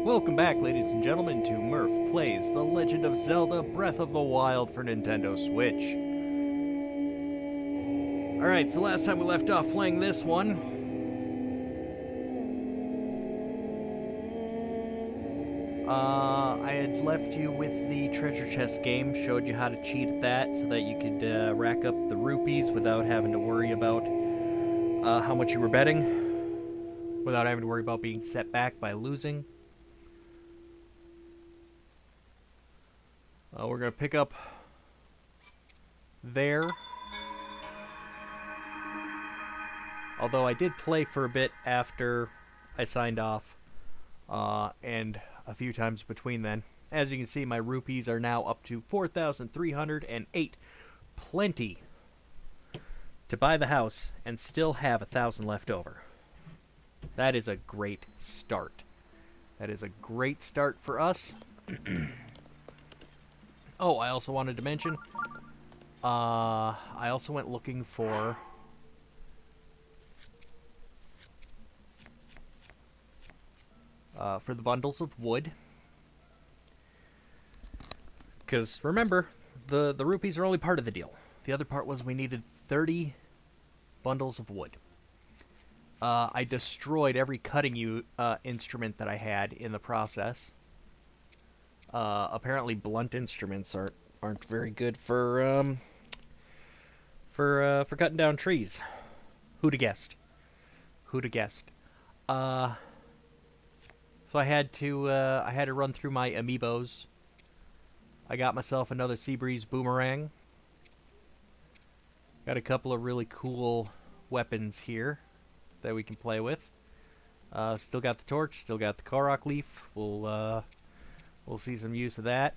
Welcome back, ladies and gentlemen, to Murph Plays The Legend of Zelda Breath of the Wild for Nintendo Switch. Alright, so last time we left off playing this one, I had left you with the treasure chest game, showed you how to cheat at that so that you could rack up the rupees without having to worry about how much you were betting, without having to worry about being set back by losing. We're going to pick up there. Although I did play for a bit after I signed off, and a few times between then. As you can see, my rupees are now up to 4,308. Plenty to buy the house and still have 1,000 left over. That is a great start. That is a great start for us. Oh, I also wanted to mention, I also went looking for the bundles of wood. Because remember, the rupees are only part of the deal. The other part was we needed 30 bundles of wood. I destroyed every cutting instrument that I had in the process. Apparently, blunt instruments aren't very good for cutting down trees. Who'd have guessed? Who'd have guessed? So I had to run through my amiibos. I got myself another Seabreeze boomerang. Got a couple of really cool weapons here that we can play with. Still got the torch. Still got the Korok leaf. We'll see some use of that.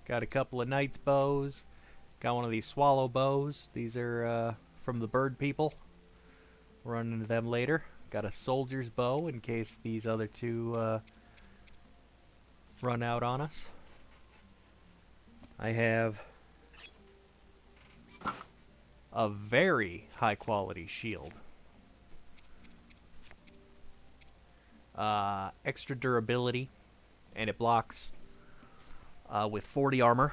Got a couple of knight's bows. Got one of these swallow bows. These are from the bird people. We'll run into them later. Got a soldier's bow in case these other two run out on us. I have a very high quality shield. Extra durability, and it blocks with 40 armor,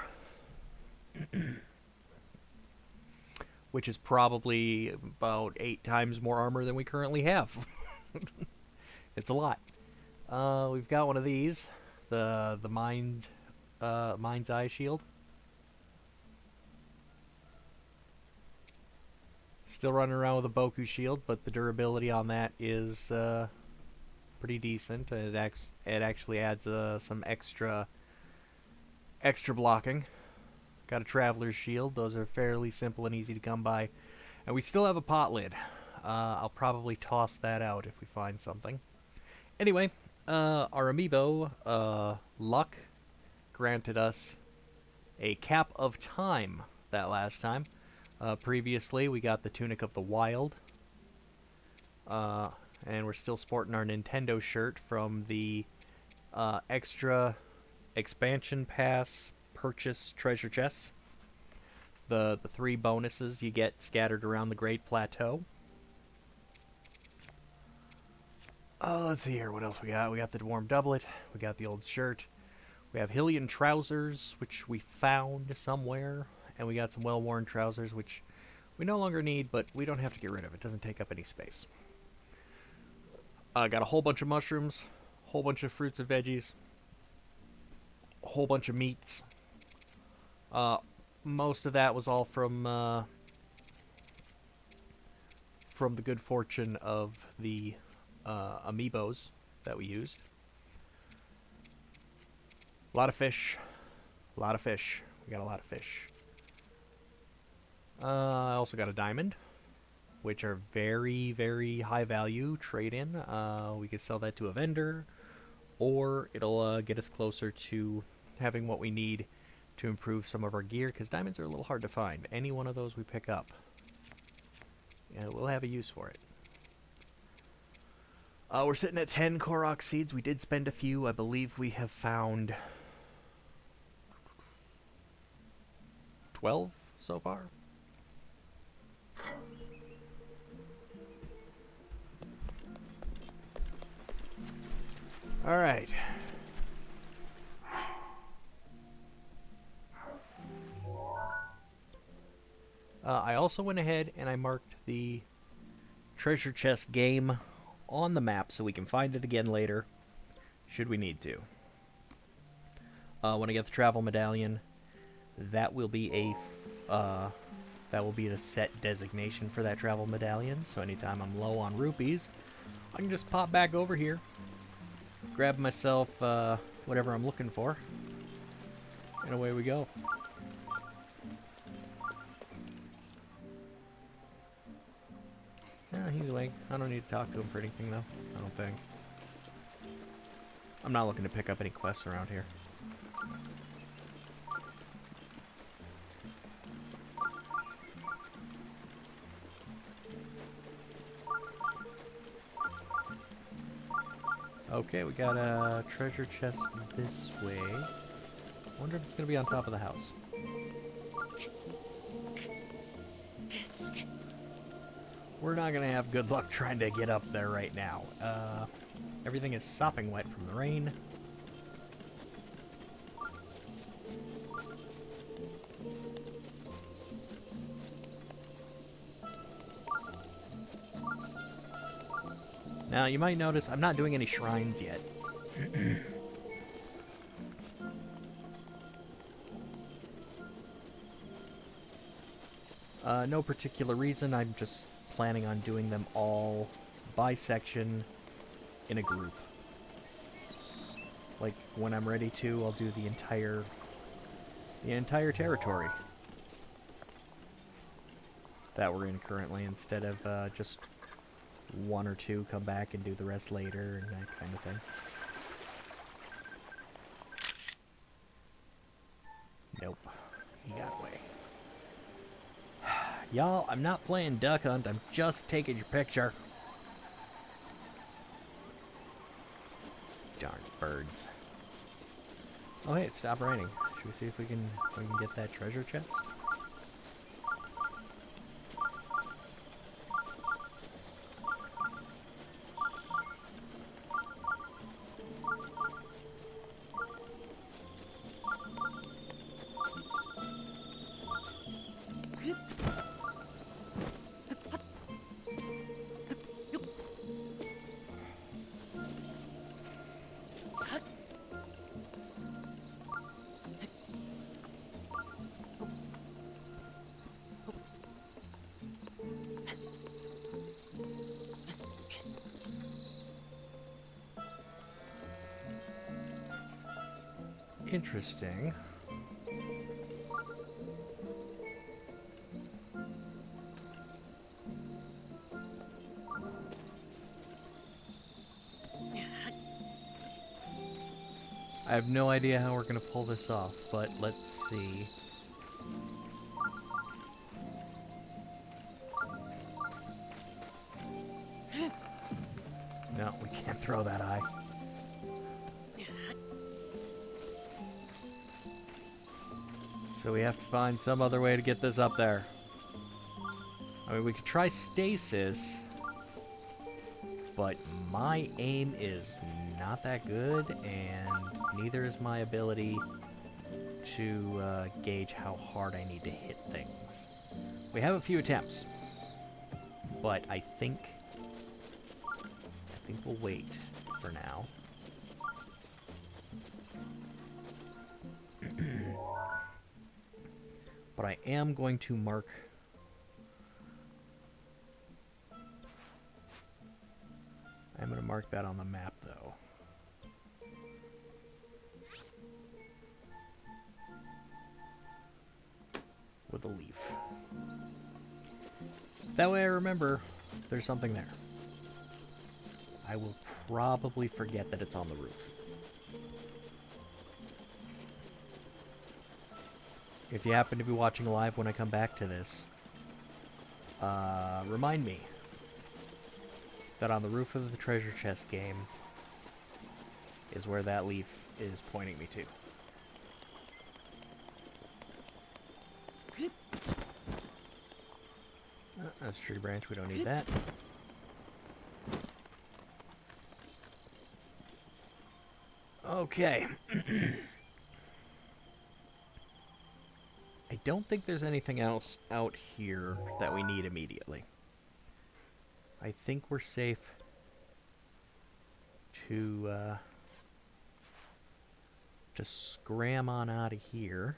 which is probably about 8 times more armor than we currently have. It's a lot. We've got one of these, the mind's eye shield. Still running around with a Boku shield, but the durability on that is pretty decent. It actually adds some extra blocking. Got a traveler's shield. Those are fairly simple and easy to come by. And we still have a pot lid. I'll probably toss that out if we find something. Anyway, our amiibo, Luck, granted us a cap of time that last time. Previously, we got the Tunic of the Wild. And we're still sporting our Nintendo shirt from the extra expansion pass purchase treasure chests. The 3 bonuses you get scattered around the Great Plateau. Let's see here. What else we got? We got the warm doublet. We got the old shirt. We have Hylian trousers, which we found somewhere. And we got some well-worn trousers, which we no longer need, but we don't have to get rid of. It doesn't take up any space. Got a whole bunch of mushrooms, a whole bunch of fruits and veggies, a whole bunch of meats. Most of that was all from the good fortune of the amiibos that we used. A lot of fish. A lot of fish. We got a lot of fish. I also got a diamond, which are very, very high value trade-in. We could sell that to a vendor, or it'll get us closer to having what we need to improve some of our gear, because diamonds are a little hard to find. Any one of those we pick up, we'll have a use for it. We're sitting at 10 Korok seeds. We did spend a few. I believe we have found 12 so far. Alright. I also went ahead and I marked the treasure chest game on the map so we can find it again later, should we need to. When I get the travel medallion, that will be the set designation for that travel medallion. So anytime I'm low on rupees, I can just pop back over here, grab myself whatever I'm looking for, and away we go. Yeah, he's awake. I don't need to talk to him for anything, though. I don't think. I'm not looking to pick up any quests around here. Okay, we got a treasure chest this way. Wonder if it's gonna be on top of the house. We're not gonna have good luck trying to get up there right now. Everything is sopping wet from the rain. Now, you might notice I'm not doing any shrines yet. No particular reason, I'm just planning on doing them all by section in a group. Like, when I'm ready to, I'll do the entire territory that we're in currently, instead of just one or two, come back and do the rest later, and that kind of thing. Nope. He got away. Y'all, I'm not playing Duck Hunt, I'm just taking your picture. Darn birds. Oh hey, it stopped raining. Should we see if we can get that treasure chest? Interesting. I have no idea how we're going to pull this off, but let's see. No, we can't throw that high. So we have to find some other way to get this up there. I mean, we could try stasis, but my aim is not that good, and neither is my ability to gauge how hard I need to hit things. We have a few attempts, but I think we'll wait for now. But I am going to mark... I'm going to mark that on the map, though. With a leaf. That way I remember there's something there. I will probably forget that it's on the roof. If you happen to be watching live when I come back to this, remind me that on the roof of the treasure chest game is where that leaf is pointing me to. That's a tree branch, we don't need that. Okay. I don't think there's anything else out here that we need immediately. I think we're safe to just scram on out of here.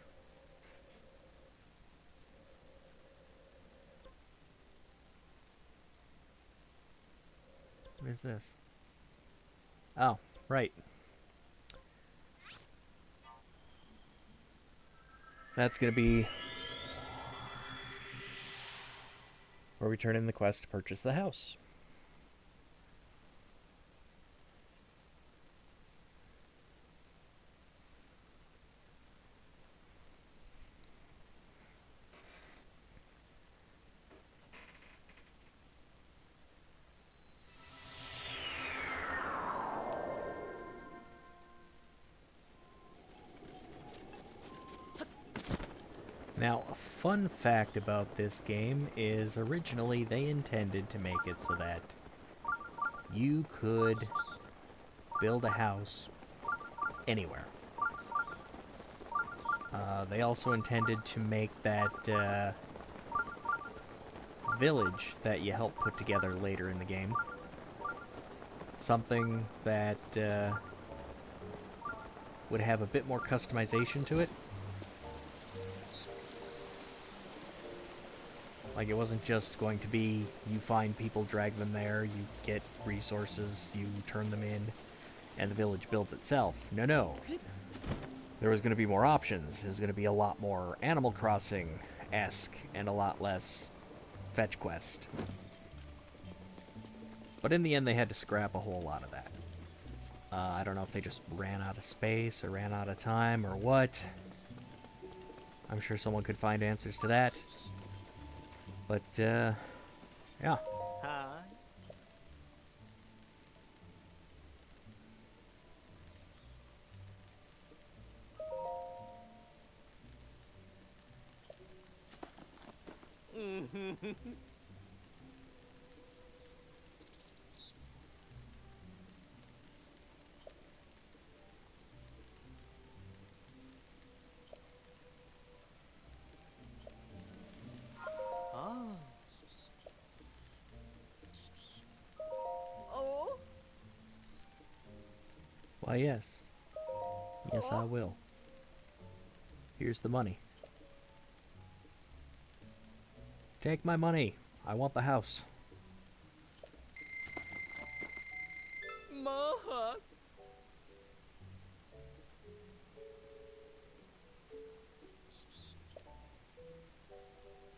What is this? Oh, right. That's going to be where we turn in the quest to purchase the house. Now, a fun fact about this game is originally they intended to make it so that you could build a house anywhere. They also intended to make that village that you help put together later in the game something that would have a bit more customization to it. Like, it wasn't just going to be you find people, drag them there, you get resources, you turn them in, and the village builds itself. No, no. There was going to be more options. There was going to be a lot more Animal Crossing-esque and a lot less fetch quest. But in the end, they had to scrap a whole lot of that. I don't know if they just ran out of space or ran out of time or what. I'm sure someone could find answers to that. But, yeah. Hi. Ah. Oh. Why, yes. Yes, I will. Here's the money. Take my money. I want the house. Murph.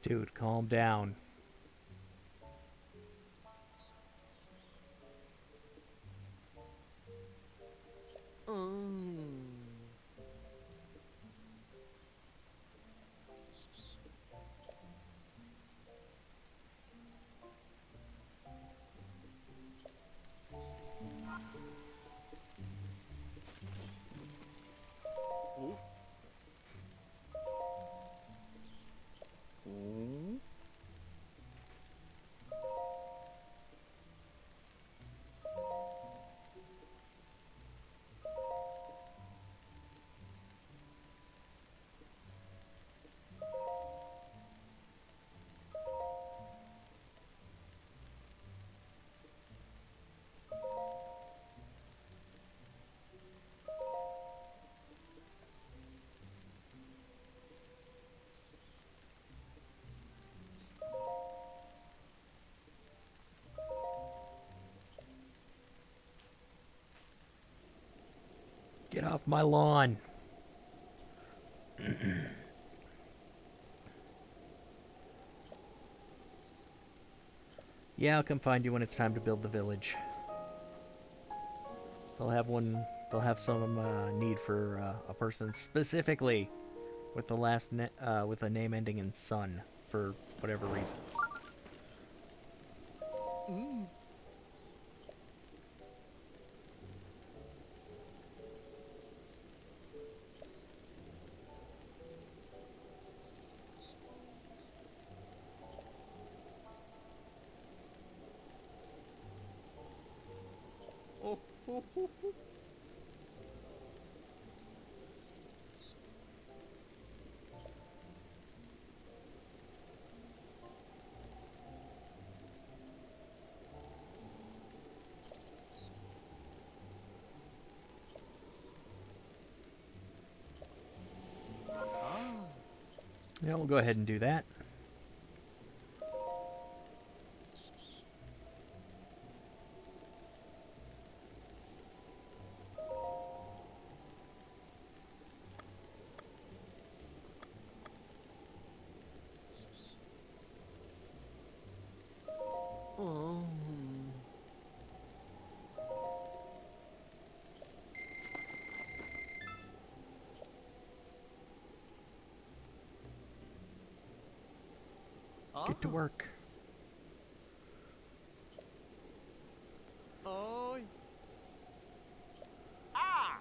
Dude, calm down. Oof. Ooh. Get off my lawn. Yeah, I'll come find you when it's time to build the village. They'll have one. They'll have some need for a person specifically with the with a name ending in Sun for whatever reason. Mm. Oh. Yeah, we'll go ahead and do that. Oh. Get to work. Ôi. À.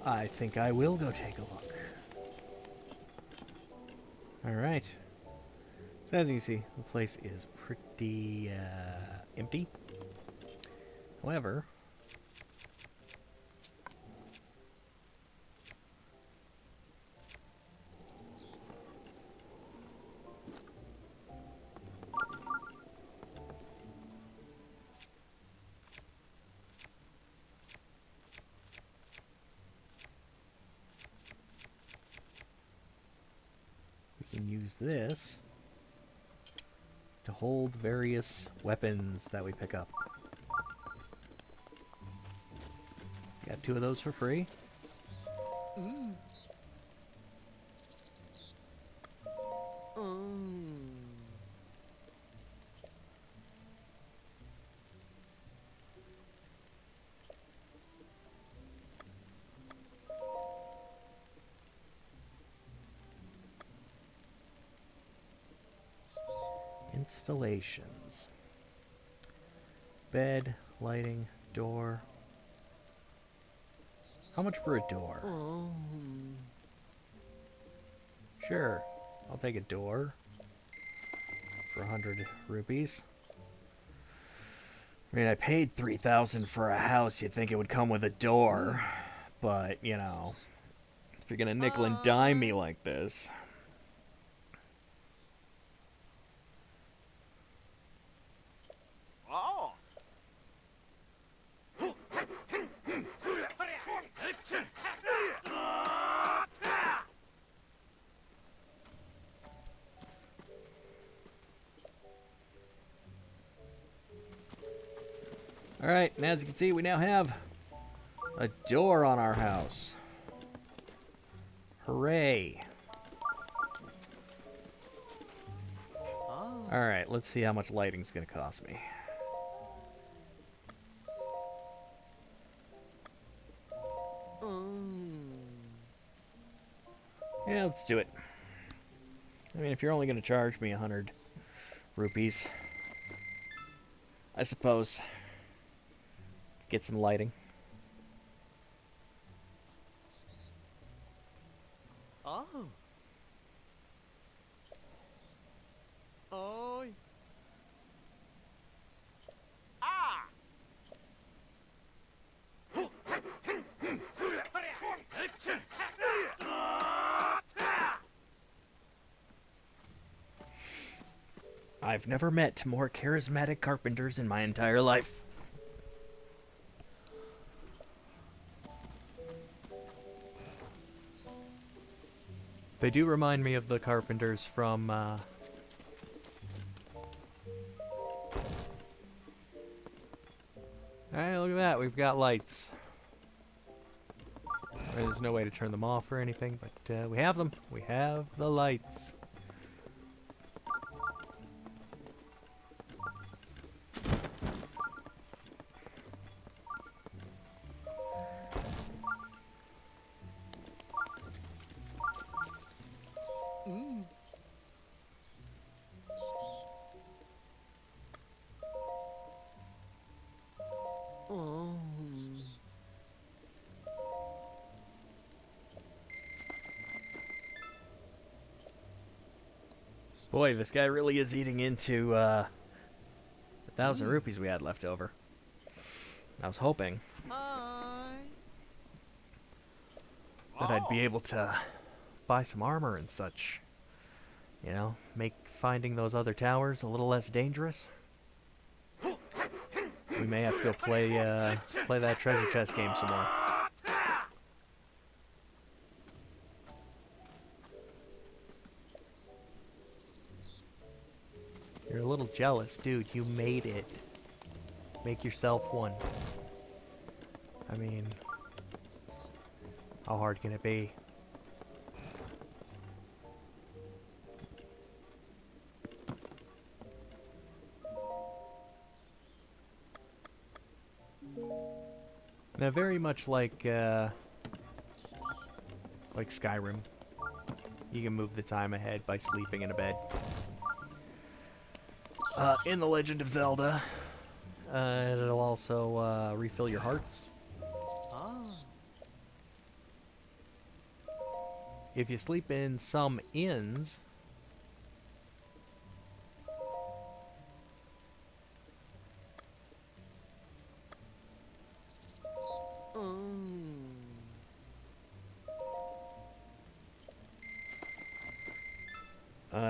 I think I will go take a look. Alright. So as you can see, the place is pretty empty. However, we can use this to hold various weapons that we pick up. Got 2 of those for free. Installations. Bed, lighting, door. How much for a door? Sure, I'll take a door for 100 rupees. I mean, I paid 3,000 for a house. You'd think it would come with a door, but you know, if you're gonna nickel and dime me like this. Oh. Alright, and as you can see, we now have a door on our house. Hooray. Alright, let's see how much lighting's gonna cost me. Yeah, let's do it. I mean, if you're only gonna charge me 100 rupees, I suppose get some lighting. Oh. Ôi. À. I've never met more charismatic carpenters in my entire life. They do remind me of the carpenters from, Alright, look at that. We've got lights. There's no way to turn them off or anything, but we have them. We have the lights. Boy, this guy really is eating into the 1,000 rupees we had left over. I was hoping Hi. that I'd be able to buy some armor and such. You know, make finding those other towers a little less dangerous. We may have to go play that treasure chest game some more. You're a little jealous, dude. You made it. Make yourself one. I mean, how hard can it be? Now, very much like Skyrim, you can move the time ahead by sleeping in a bed. In The Legend of Zelda, it'll also refill your hearts. Ah. If you sleep in some inns,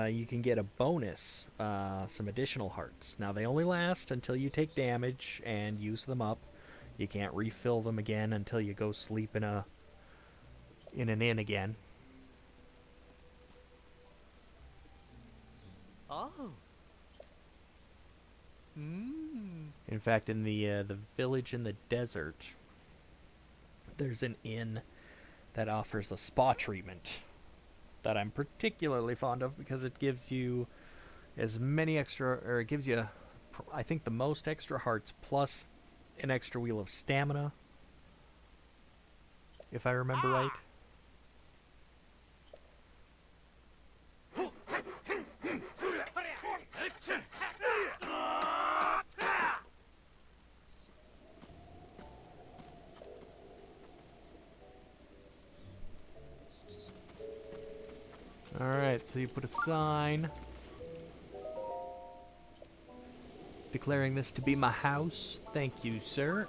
you can get a bonus, some additional hearts. Now, they only last until you take damage and use them up. You can't refill them again until you go sleep in an inn again. Oh. In fact, in the village in the desert, there's an inn that offers a spa treatment that I'm particularly fond of because it gives you as many extra, or it gives you, I think, the most extra hearts plus an extra wheel of stamina, if I remember right. Alright, so you put a sign declaring this to be my house. Thank you, sir.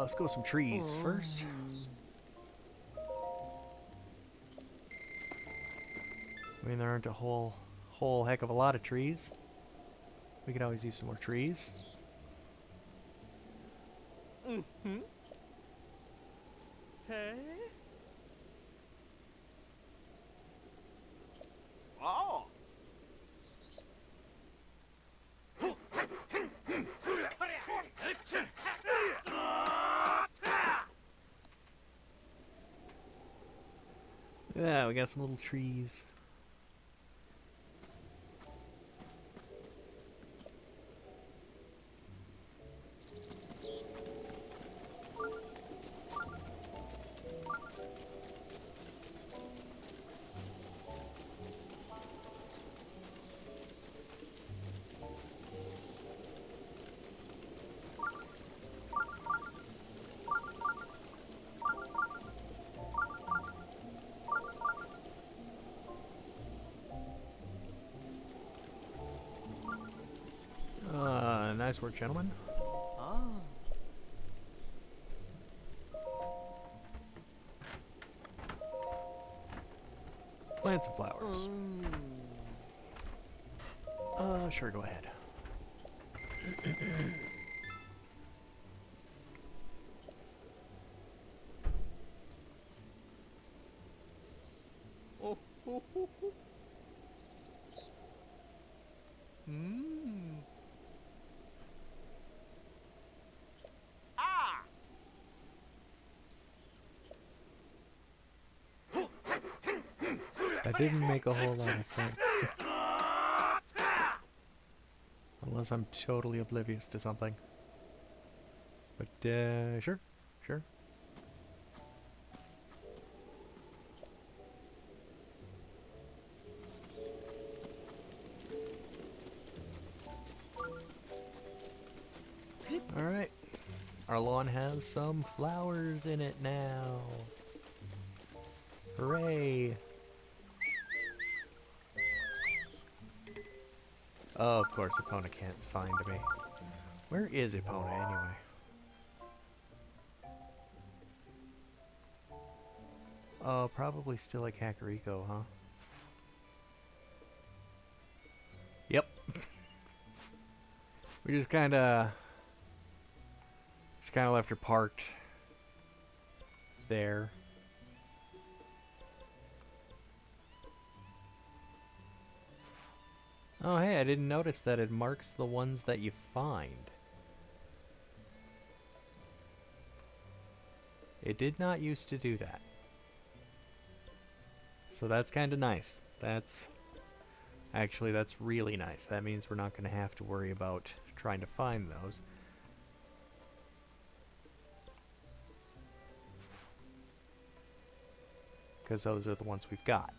Let's go with some trees first. I mean, there aren't a whole heck of a lot of trees. We could always use some more trees. Hey. Oh. Yeah, we got some little trees. Nice work, gentlemen. Ah. Plant some flowers. Sure, go ahead. Oh. Ah. That didn't make a whole lot of sense. Unless I'm totally oblivious to something. But, sure. Sure. Alright. Our lawn has some flowers in it now. Hooray! Oh, of course, Epona can't find me. Where is Epona, anyway? Oh, probably still at Kakariko, huh? Yep. We just kind of left her parked there. Oh, hey, I didn't notice that it marks the ones that you find. It did not used to do that. So that's kind of nice. Actually, that's really nice. That means we're not going to have to worry about trying to find those. Because those are the ones we've got.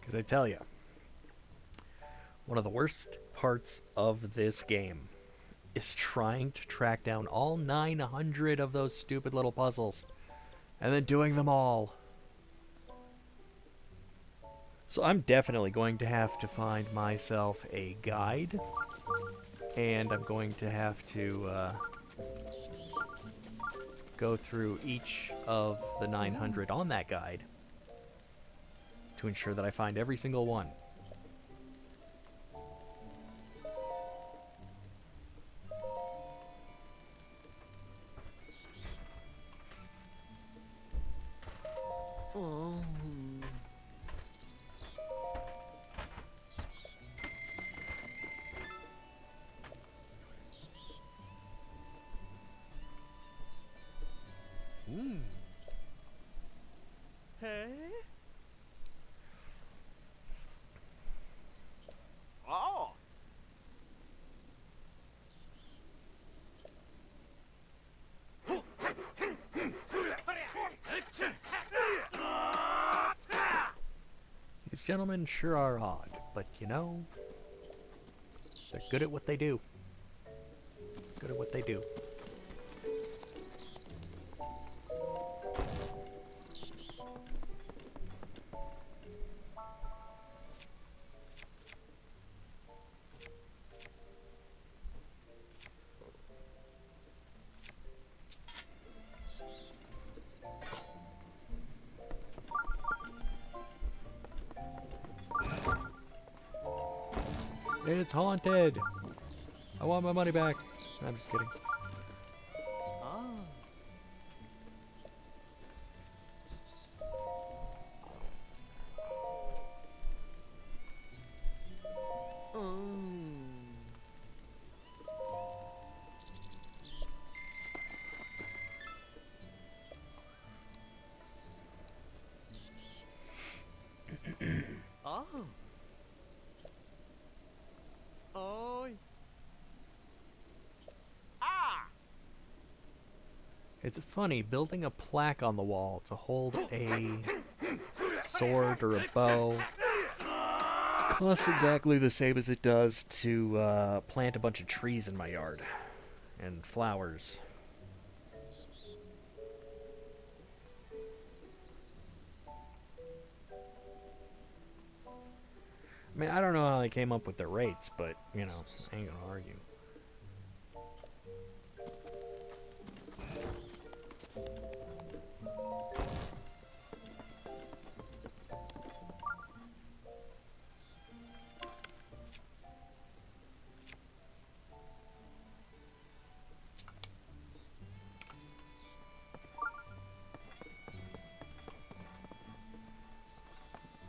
Because I tell you, one of the worst parts of this game is trying to track down all 900 of those stupid little puzzles and then doing them all. So I'm definitely going to have to find myself a guide, and I'm going to have to go through each of the 900 on that guide to ensure that I find every single one. Oh. Hey? Oh. These gentlemen sure are odd, but you know, they're good at what they do. Good at what they do. It's haunted! I want my money back. I'm just kidding. Ah. Oh. Oh. Ah. It's funny, building a plaque on the wall to hold a sword or a bow costs exactly the same as it does to plant a bunch of trees in my yard. And flowers. I mean, I don't know how they came up with the rates, but, you know, I ain't gonna argue.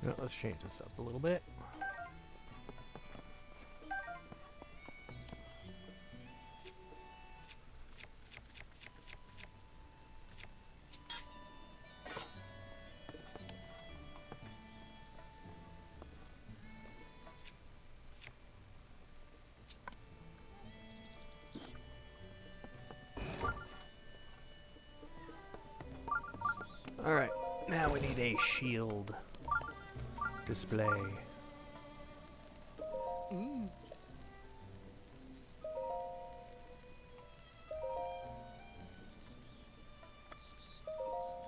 Now, let's change this up a little bit. Alright, now we need a shield. display. Mm.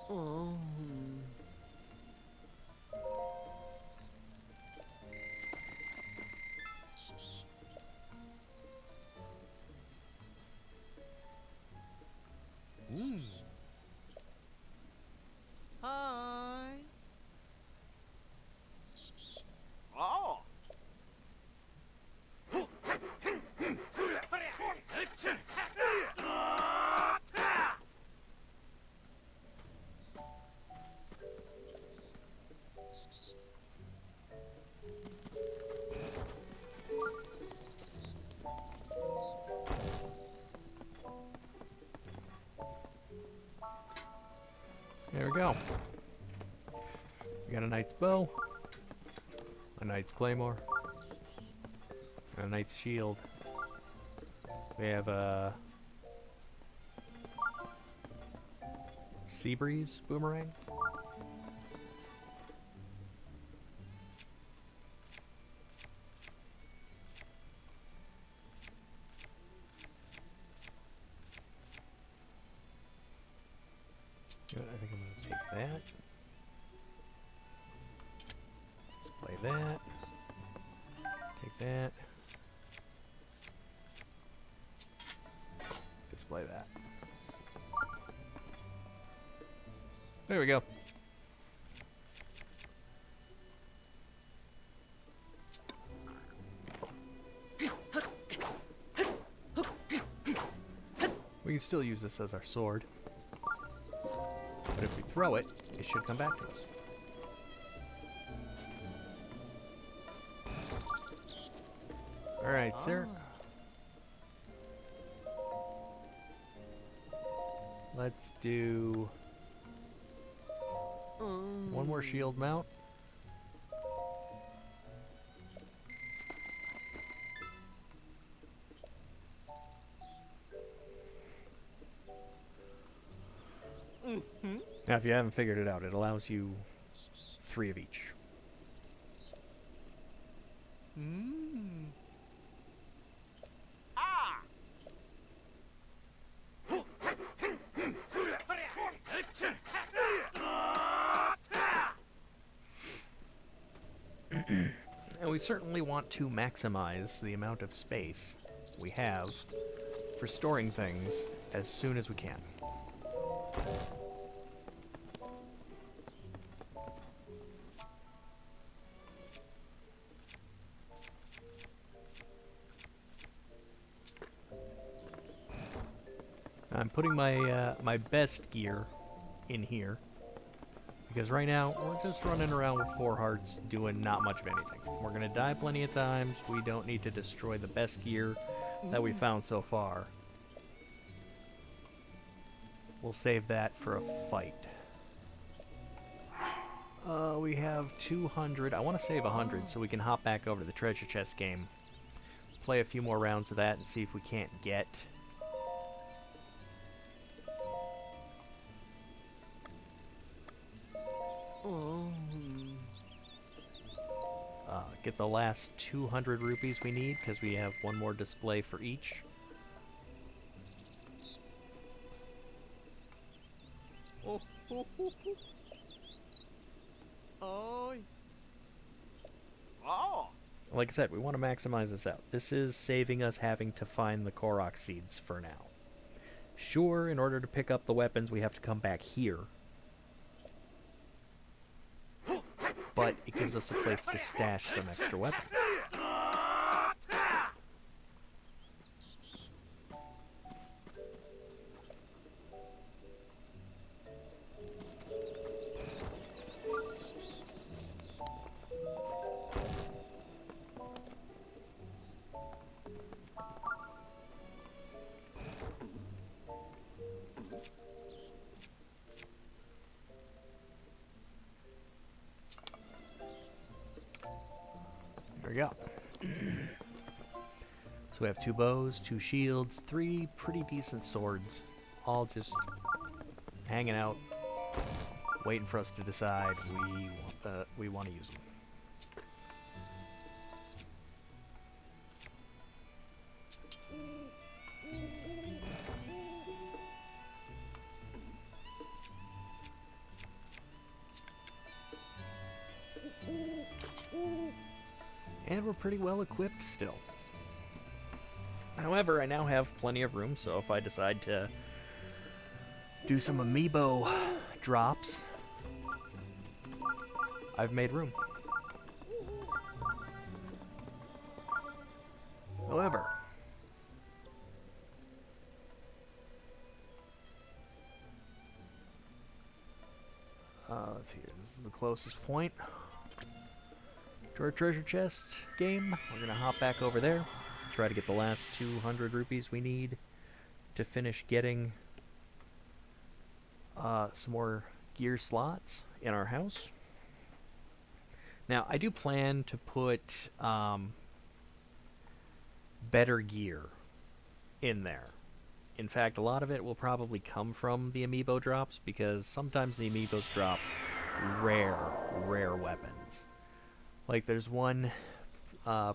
Oh. Mm. Hi. Oh. There we go. We got a knight's bow, a knight's claymore, and a knight's shield. We have a sea breeze boomerang. Good, I think I'm going to take that. Display that. Take that. Display that. There we go. We can still use this as our sword. But if we throw it, it should come back to us. Alright, sir. Let's do one more shield mount. Mm-hmm. Now, if you haven't figured it out, it allows you 3 of each. Mm. Ah. And we certainly want to maximize the amount of space we have for storing things as soon as we can. I'm putting my my best gear in here because right now we're just running around with 4 hearts doing not much of anything. We're gonna die plenty of times. We don't need to destroy the best gear that we found so far. We'll save that for a fight. We have 200. I want to save 100 so we can hop back over to the treasure chest game, play a few more rounds of that, and see if we can't get get the last 200 rupees we need, because we have one more display for each. Oh. Oh. Oh. Like I said, we want to maximize this out. This is saving us having to find the Korok seeds for now. Sure, in order to pick up the weapons, we have to come back here. But it gives us a place to stash some extra weapons. There we go. So we have 2 bows, 2 shields, 3 pretty decent swords, all just hanging out, waiting for us to decide we want to use them. And we're pretty well equipped still. However, I now have plenty of room, so if I decide to do some amiibo drops, I've made room. However, let's see here. This is the closest point to our treasure chest game. We're gonna hop back over there, try to get the last 200 rupees we need to finish getting some more gear slots in our house. Now, I do plan to put better gear in there. In fact, a lot of it will probably come from the amiibo drops, because sometimes the amiibos drop rare weapons. Like, there's one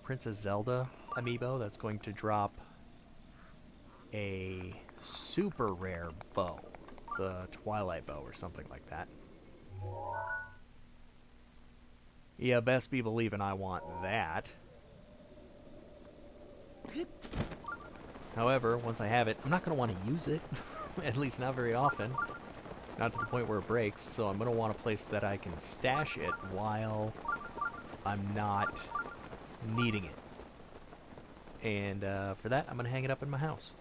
Princess Zelda amiibo that's going to drop a super rare bow, the Twilight Bow or something like that. Yeah, best be believing I want that. However, once I have it, I'm not going to want to use it. At least not very often. Not to the point where it breaks, so I'm going to want a place that I can stash it while I'm not needing it. And for that, I'm going to hang it up in my house.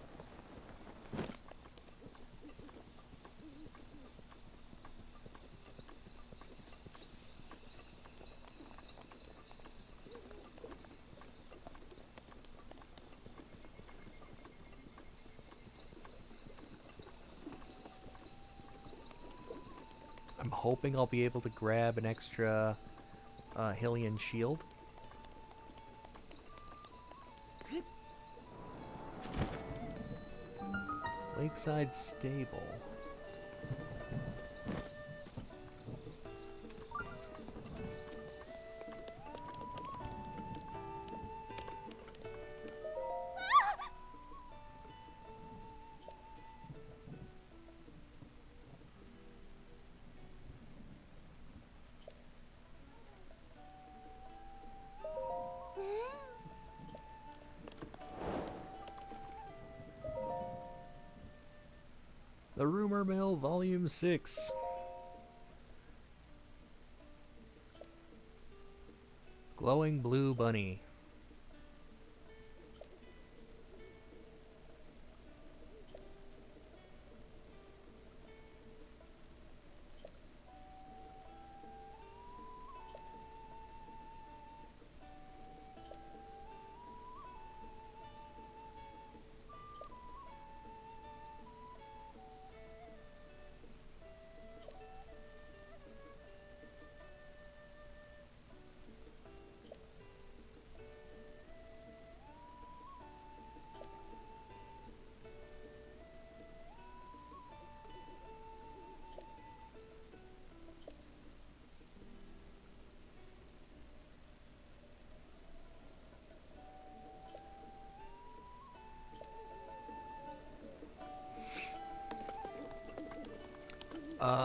I'm hoping I'll be able to grab an extra Hylian shield. Lakeside Stable. The Rumor Mill, Volume 6. Glowing Blue Bunny.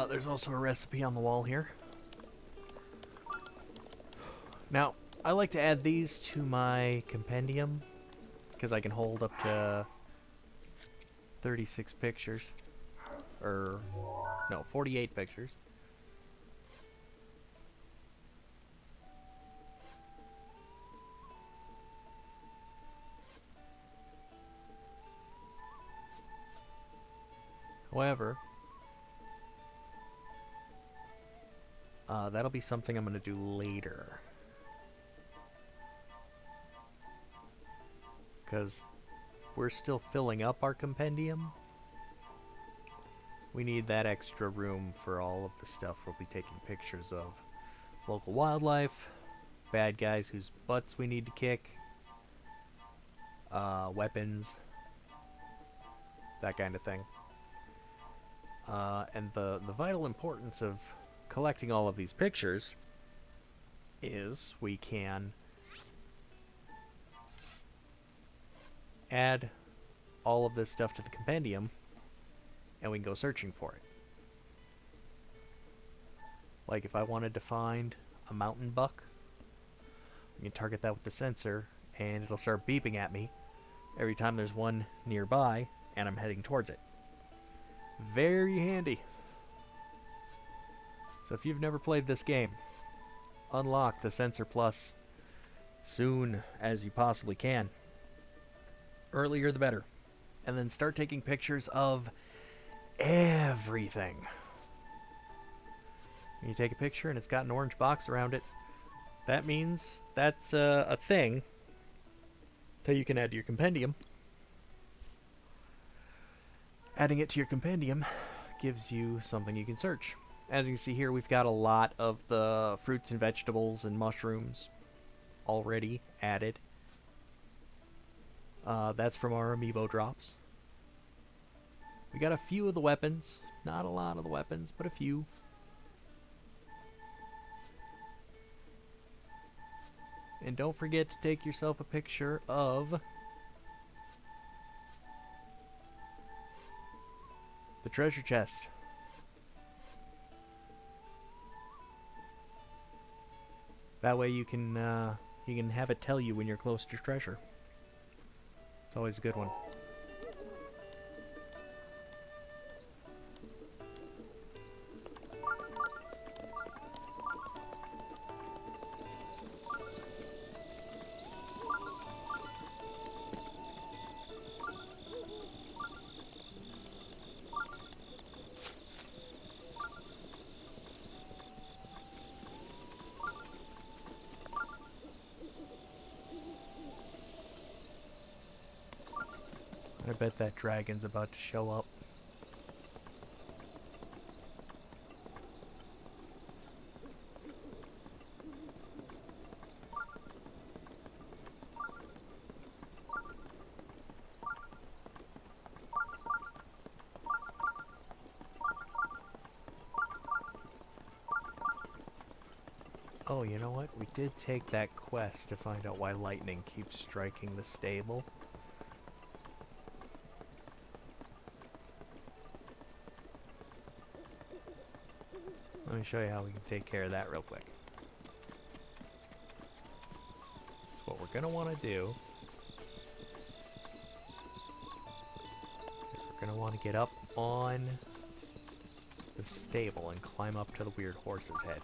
There's also a recipe on the wall here. Now, I like to add these to my Compendium, because I can hold up to 36 pictures. Or, no, 48 pictures. However, that'll be something I'm going to do later. Because we're still filling up our Compendium. We need that extra room for all of the stuff we'll be taking pictures of. Local wildlife, bad guys whose butts we need to kick, weapons, that kind of thing. And the vital importance of collecting all of these pictures is we can add all of this stuff to the Compendium and we can go searching for it. Like if I wanted to find a mountain buck You can target that with the sensor, and it'll start beeping at me every time there's one nearby, and I'm heading towards it. Very handy. So if you've never played this game, unlock the Sensor Plus soon as you possibly can. Earlier the better. And then start taking pictures of everything. When you take a picture and it's got an orange box around it, that means that's a thing that you can add to your compendium. Adding it to your compendium gives you something you can search. As you can see here, we've got a lot of the fruits and vegetables and mushrooms already added. That's from our amiibo drops. We got a few of the weapons. Not a lot of the weapons, but a few. And don't forget to take yourself a picture of the treasure chest. That way you can have it tell you when you're close to treasure. It's always a good one. I bet that dragon's about to show up. Oh, you know what? We did take that quest to find out why lightning keeps striking the stable. Let me show you how we can take care of that real quick. So what we're going to want to do is we're going to want to get up on the stable and climb up to the weird horse's head.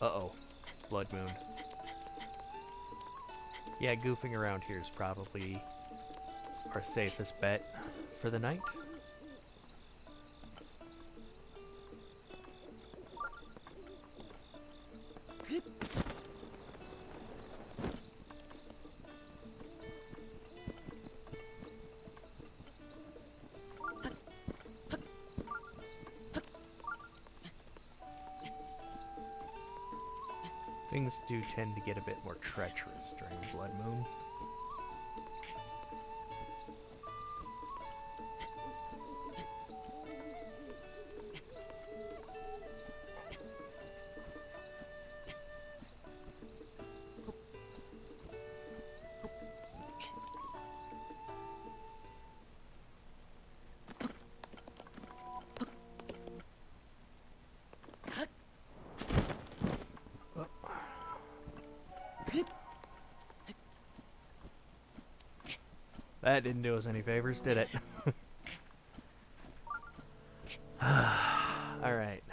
Uh-oh. Blood moon. Yeah, goofing around here is probably our safest bet for the night. Things do tend to get a bit more treacherous during the blood moon. That didn't do us any favors, did it? Alright.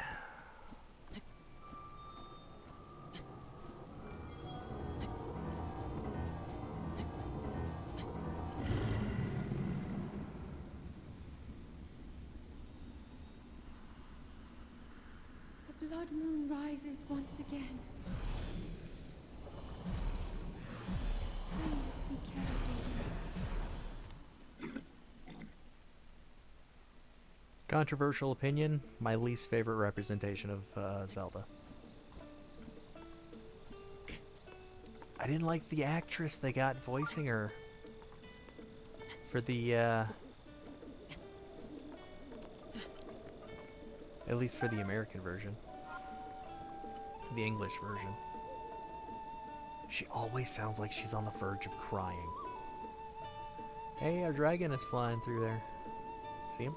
The blood moon rises once again. Please be careful. Controversial opinion, my least favorite representation of Zelda. I didn't like the actress they got voicing her for the, at least for the American version. The English version. She always sounds like she's on the verge of crying. Hey, our dragon is flying through there. See him?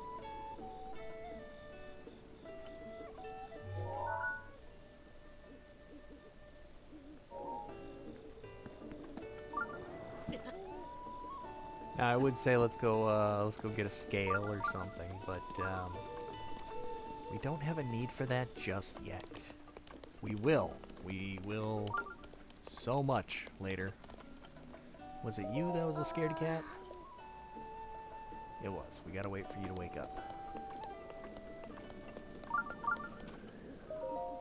Now, I would say let's go get a scale or something, but we don't have a need for that just yet. We will. We will so much later. Was it you that was a scaredy cat? It was. We gotta wait for you to wake up.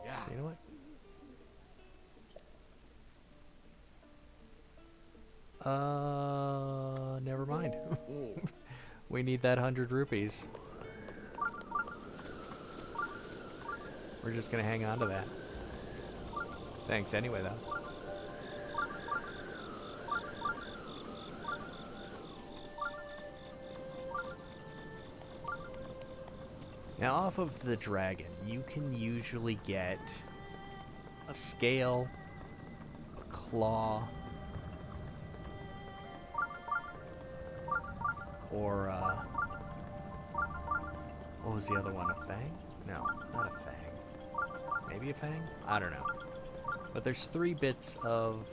Yeah. You know what? Never mind. We need that 100 rupees. We're just gonna hang on to that. Thanks anyway, though. Now, off of the dragon, you can usually get a scale, a claw, or, what was the other one? A fang? No, not a fang. Maybe a fang? I don't know. But there's 3 bits of,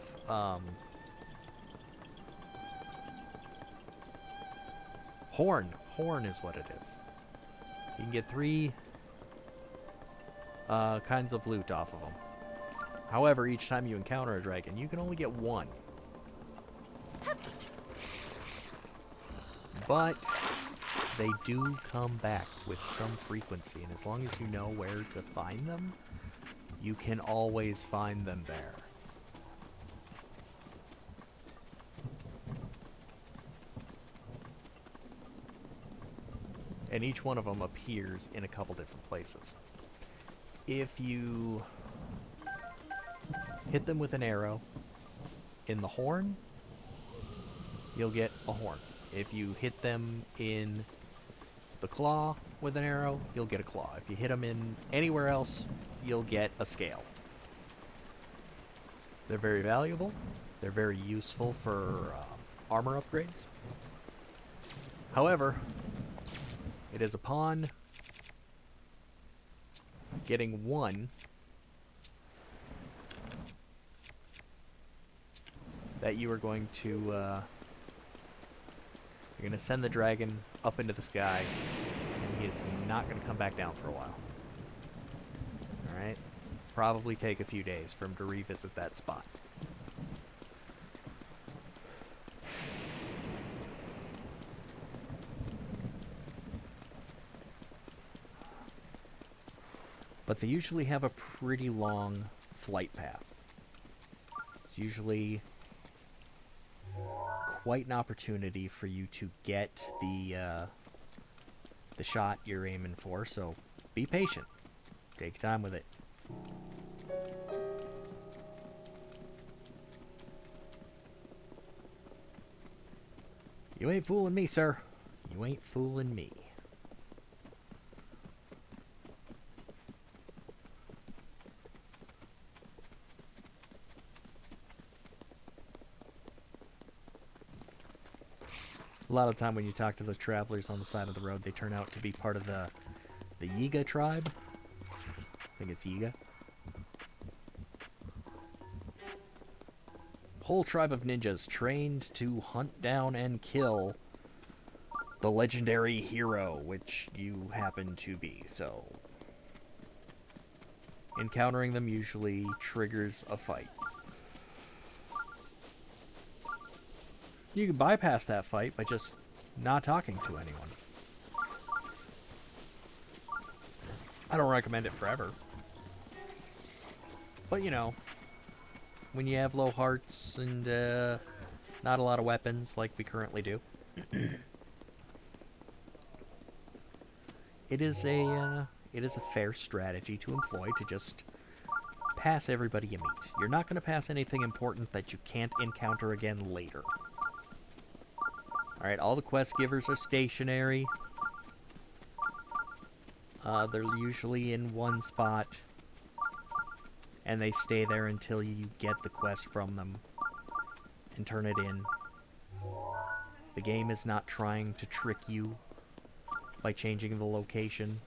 horn. Horn is what it is. You can get 3 kinds of loot off of them. However, each time you encounter a dragon, you can only get 1. But they do come back with some frequency, and as long as you know where to find them, you can always find them there. And each one of them appears in a couple different places. If you hit them with an arrow in the horn, you'll get a horn. If you hit them in the claw with an arrow, you'll get a claw. If you hit them in anywhere else, you'll get a scale. They're very valuable. They're very useful for armor upgrades. However, it is upon getting 1 that you are going to you're going to send the dragon up into the sky, and he is not going to come back down for a while. Alright? Probably take a few days for him to revisit that spot. But they usually have a pretty long flight path. It's usually quite an opportunity for you to get the shot you're aiming for, so be patient. Take your time with it. You ain't fooling me, sir. You ain't fooling me. A lot of the time when you talk to those travelers on the side of the road, they turn out to be part of the Yiga tribe. I think it's Yiga. Whole tribe of ninjas trained to hunt down and kill the legendary hero, which you happen to be, so encountering them usually triggers a fight. You can bypass that fight by just not talking to anyone. I don't recommend it forever. But, you know, when you have low hearts and not a lot of weapons like we currently do, it is a fair strategy to employ to just pass everybody you meet. You're not going to pass anything important that you can't encounter again later. Alright, all the quest givers are stationary. They're usually in one spot, and they stay there until you get the quest from them and turn it in. The game is not trying to trick you by changing the location.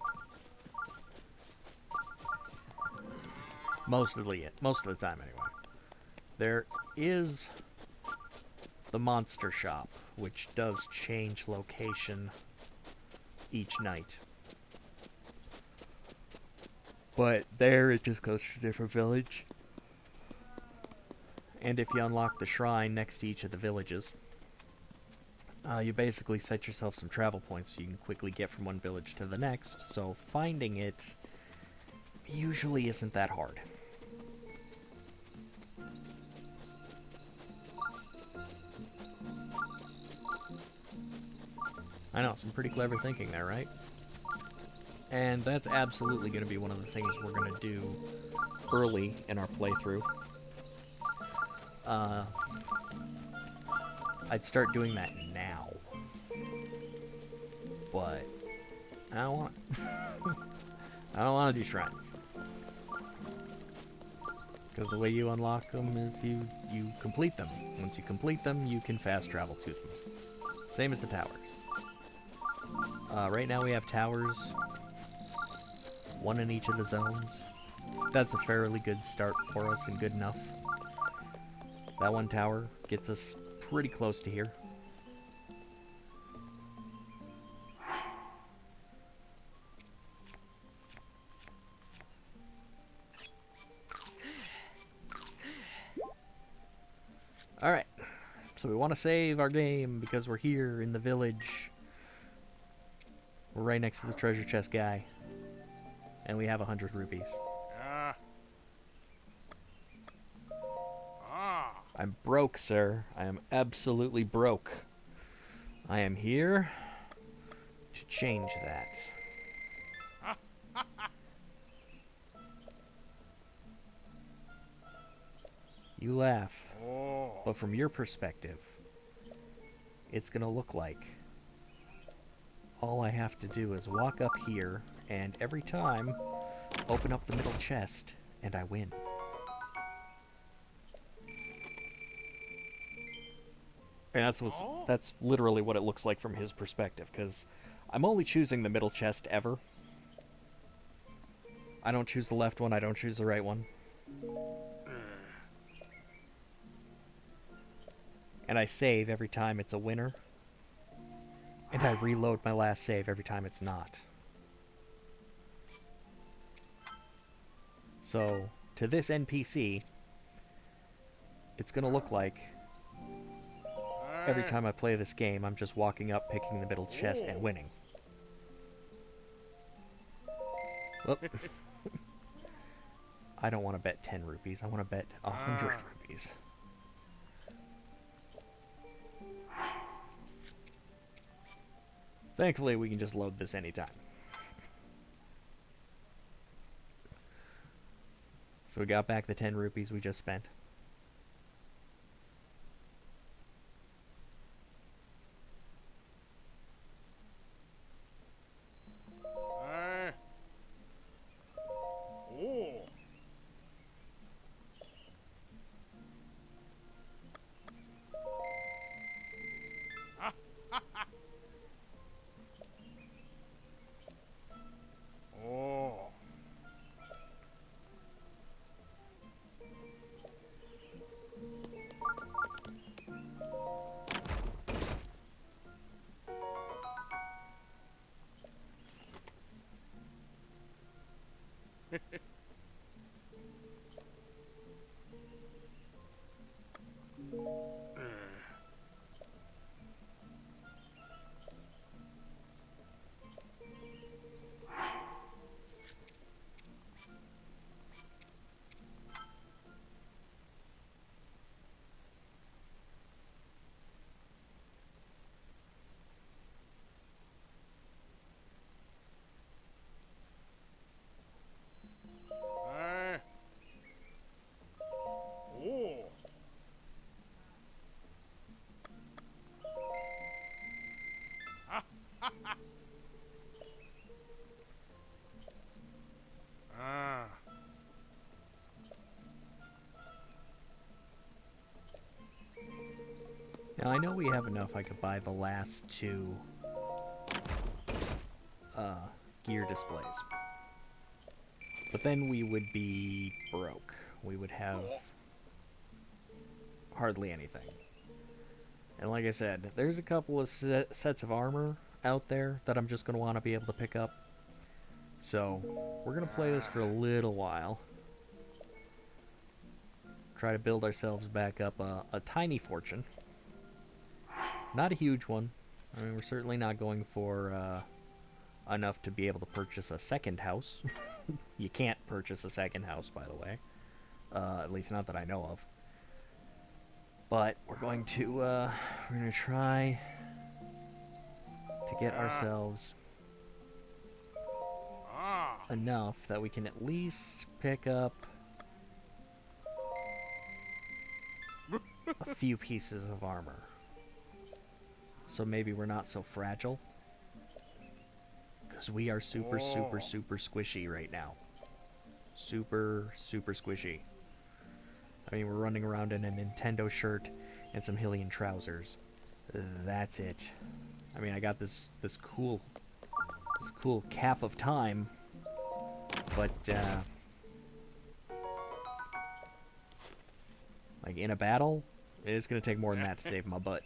Most of the time, anyway. There is the monster shop, which does change location each night. But there it just goes to a different village. And if you unlock the shrine next to each of the villages, you basically set yourself some travel points so you can quickly get from one village to the next, so finding it usually isn't that hard. I know, some pretty clever thinking there, right? And that's absolutely going to be one of the things we're going to do early in our playthrough. I'd start doing that now. But I don't want I don't want to do shrines. Because the way you unlock them is you complete them. Once you complete them, you can fast travel to them. Same as the towers. Right now we have towers, one in each of the zones. That's a fairly good start for us and good enough. That one tower gets us pretty close to here. Alright, so we want to save our game because we're here in the village. We're right next to the treasure chest guy. And we have 100 rupees. I'm broke, sir. I am absolutely broke. I am here to change that. You laugh, but from your perspective, it's gonna look like all I have to do is walk up here, and every time, open up the middle chest, and I win. And that's literally what it looks like from his perspective, because I'm only choosing the middle chest ever. I don't choose the left one, I don't choose the right one. And I save every time it's a winner. And I reload my last save every time it's not. So, to this NPC, it's gonna look like every time I play this game, I'm just walking up, picking the middle chest, and winning. Whoop. I don't want to bet 10 rupees. I want to bet 100 rupees. Thankfully, we can just load this anytime. So we got back the 10 rupees we just spent. Now I know we have enough I could buy the last two gear displays. But then we would be broke. We would have hardly anything. And like I said, there's a couple of sets of armor out there that I'm just going to want to be able to pick up. So, we're going to play this for a little while. Try to build ourselves back up a tiny fortune. Not a huge one. I mean, we're certainly not going for enough to be able to purchase a second house. You can't purchase a second house, by the way. At least not that I know of. But we're going to try to get ourselves enough that we can at least pick up a few pieces of armor. So maybe we're not so fragile. Because we are super squishy right now. Super squishy. I mean, we're running around in a Nintendo shirt and some Hylian trousers. That's it. I mean, I got this cool cap of time, but like in a battle, it's gonna take more than that to save my butt.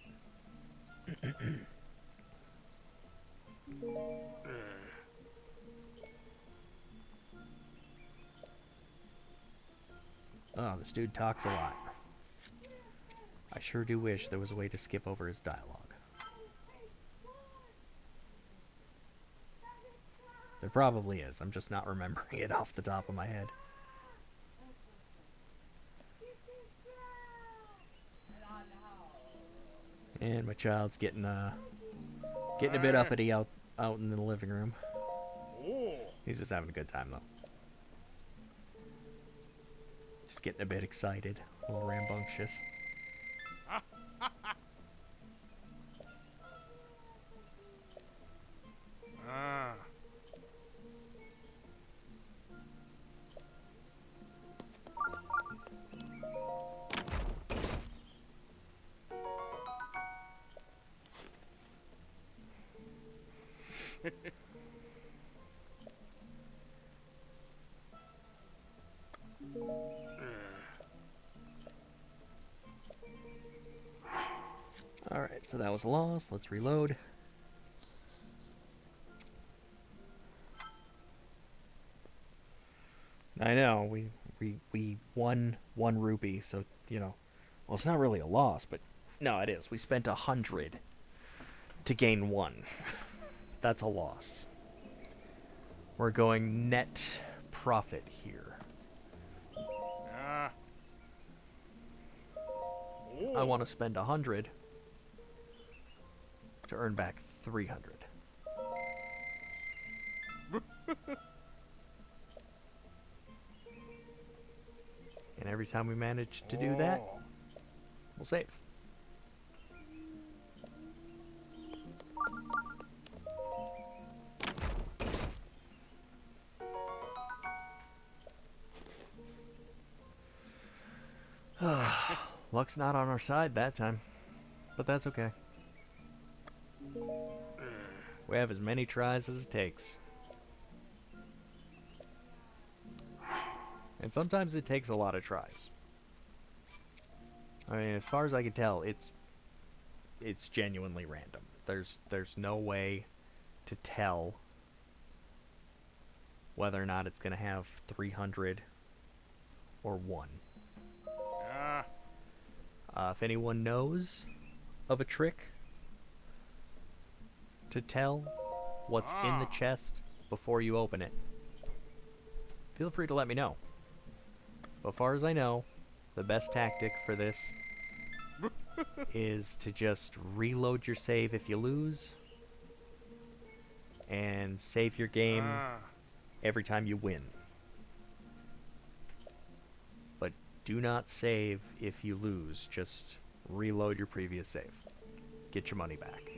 Oh, this dude talks a lot. I sure do wish there was a way to skip over his dialogue. There probably is. I'm just not remembering it off the top of my head. And my child's getting a bit uppity out in the living room. He's just having a good time though. Just getting a bit excited, a little rambunctious. Alright, so that was a loss. Let's reload. I know, we won 1 rupee, so, you know. Well, it's not really a loss, but no, it is. We spent 100 to gain 1. That's a loss. We're going net profit here. I want to spend 100 to earn back 300. And every time we manage to do that, we'll save. Luck's not on our side that time, but that's okay. We have as many tries as it takes. And sometimes it takes a lot of tries. I mean, as far as I can tell, it's genuinely random. There's no way to tell whether or not it's going to have 300 or 1. If anyone knows of a trick to tell what's in the chest before you open it, feel free to let me know. But as far as I know, the best tactic for this is to just reload your save if you lose and save your game every time you win. But do not save if you lose. Just reload your previous save. Get your money back.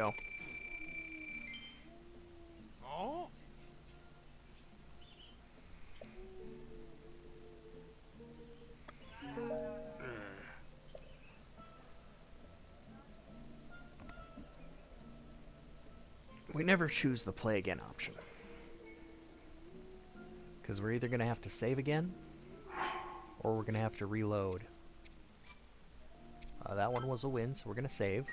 go. Oh. We never choose the play again option. Because we're either going to have to save again, or we're going to have to reload. That one was a win, so we're going to save.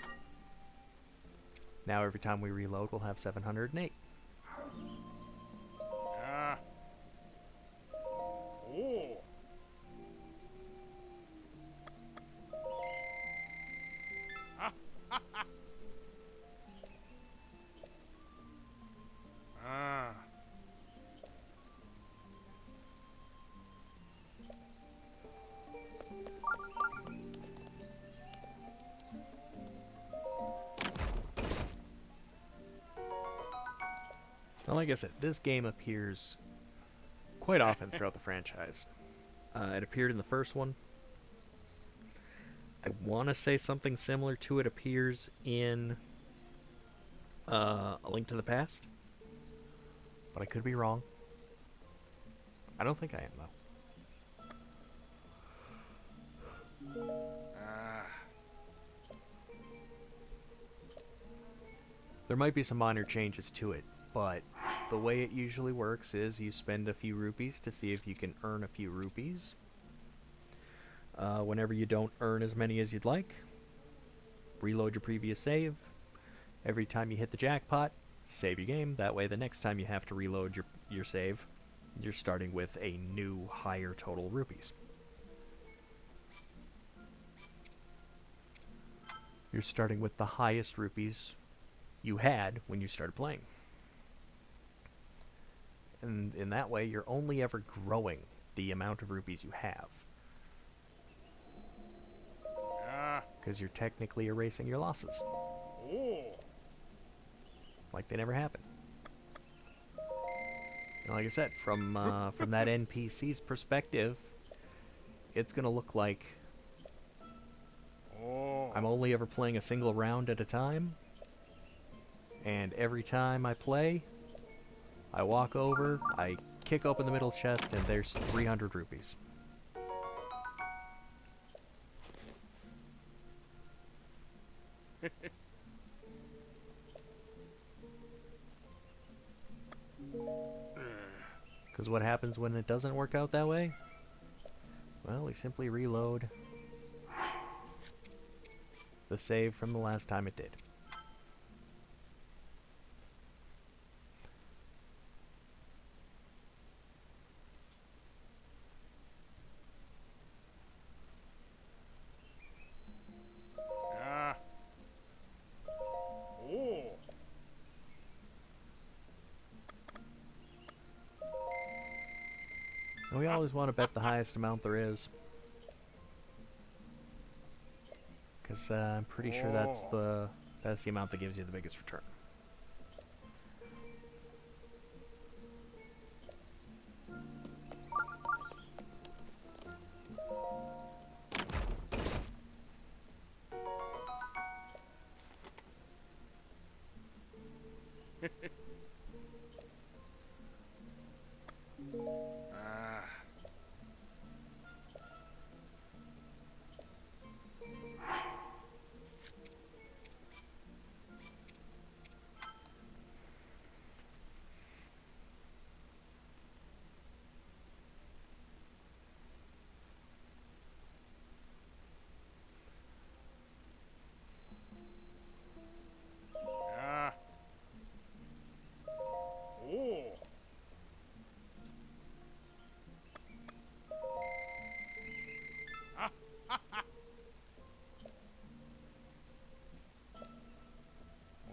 Now every time we reload, we'll have 708. Ah. Oh. Ah. Well, like I said, this game appears quite often throughout the franchise. It appeared in the first one. I want to say something similar to it appears in A Link to the Past, but I could be wrong. I don't think I am, though. Ah. There might be some minor changes to it, but the way it usually works is you spend a few rupees to see if you can earn a few rupees. Whenever you don't earn as many as you'd like, reload your previous save. Every time you hit the jackpot, save your game. That way the next time you have to reload your save, you're starting with a new higher total rupees. You're starting with the highest rupees you had when you started playing. And in that way, you're only ever growing the amount of rupees you have. Ah. Because you're technically erasing your losses. Oh. Like they never happened. And like I said, from that NPC's perspective, it's going to look like Oh. I'm only ever playing a single round at a time. And every time I play, I walk over, I kick open the middle chest, and there's 300 rupees. Because what happens when it doesn't work out that way? Well, we simply reload the save from the last time it did. Ah. Oh. And we always want to bet the highest amount there is. Because I'm pretty sure that's the amount that gives you the biggest return. Ah. Ah. Oh.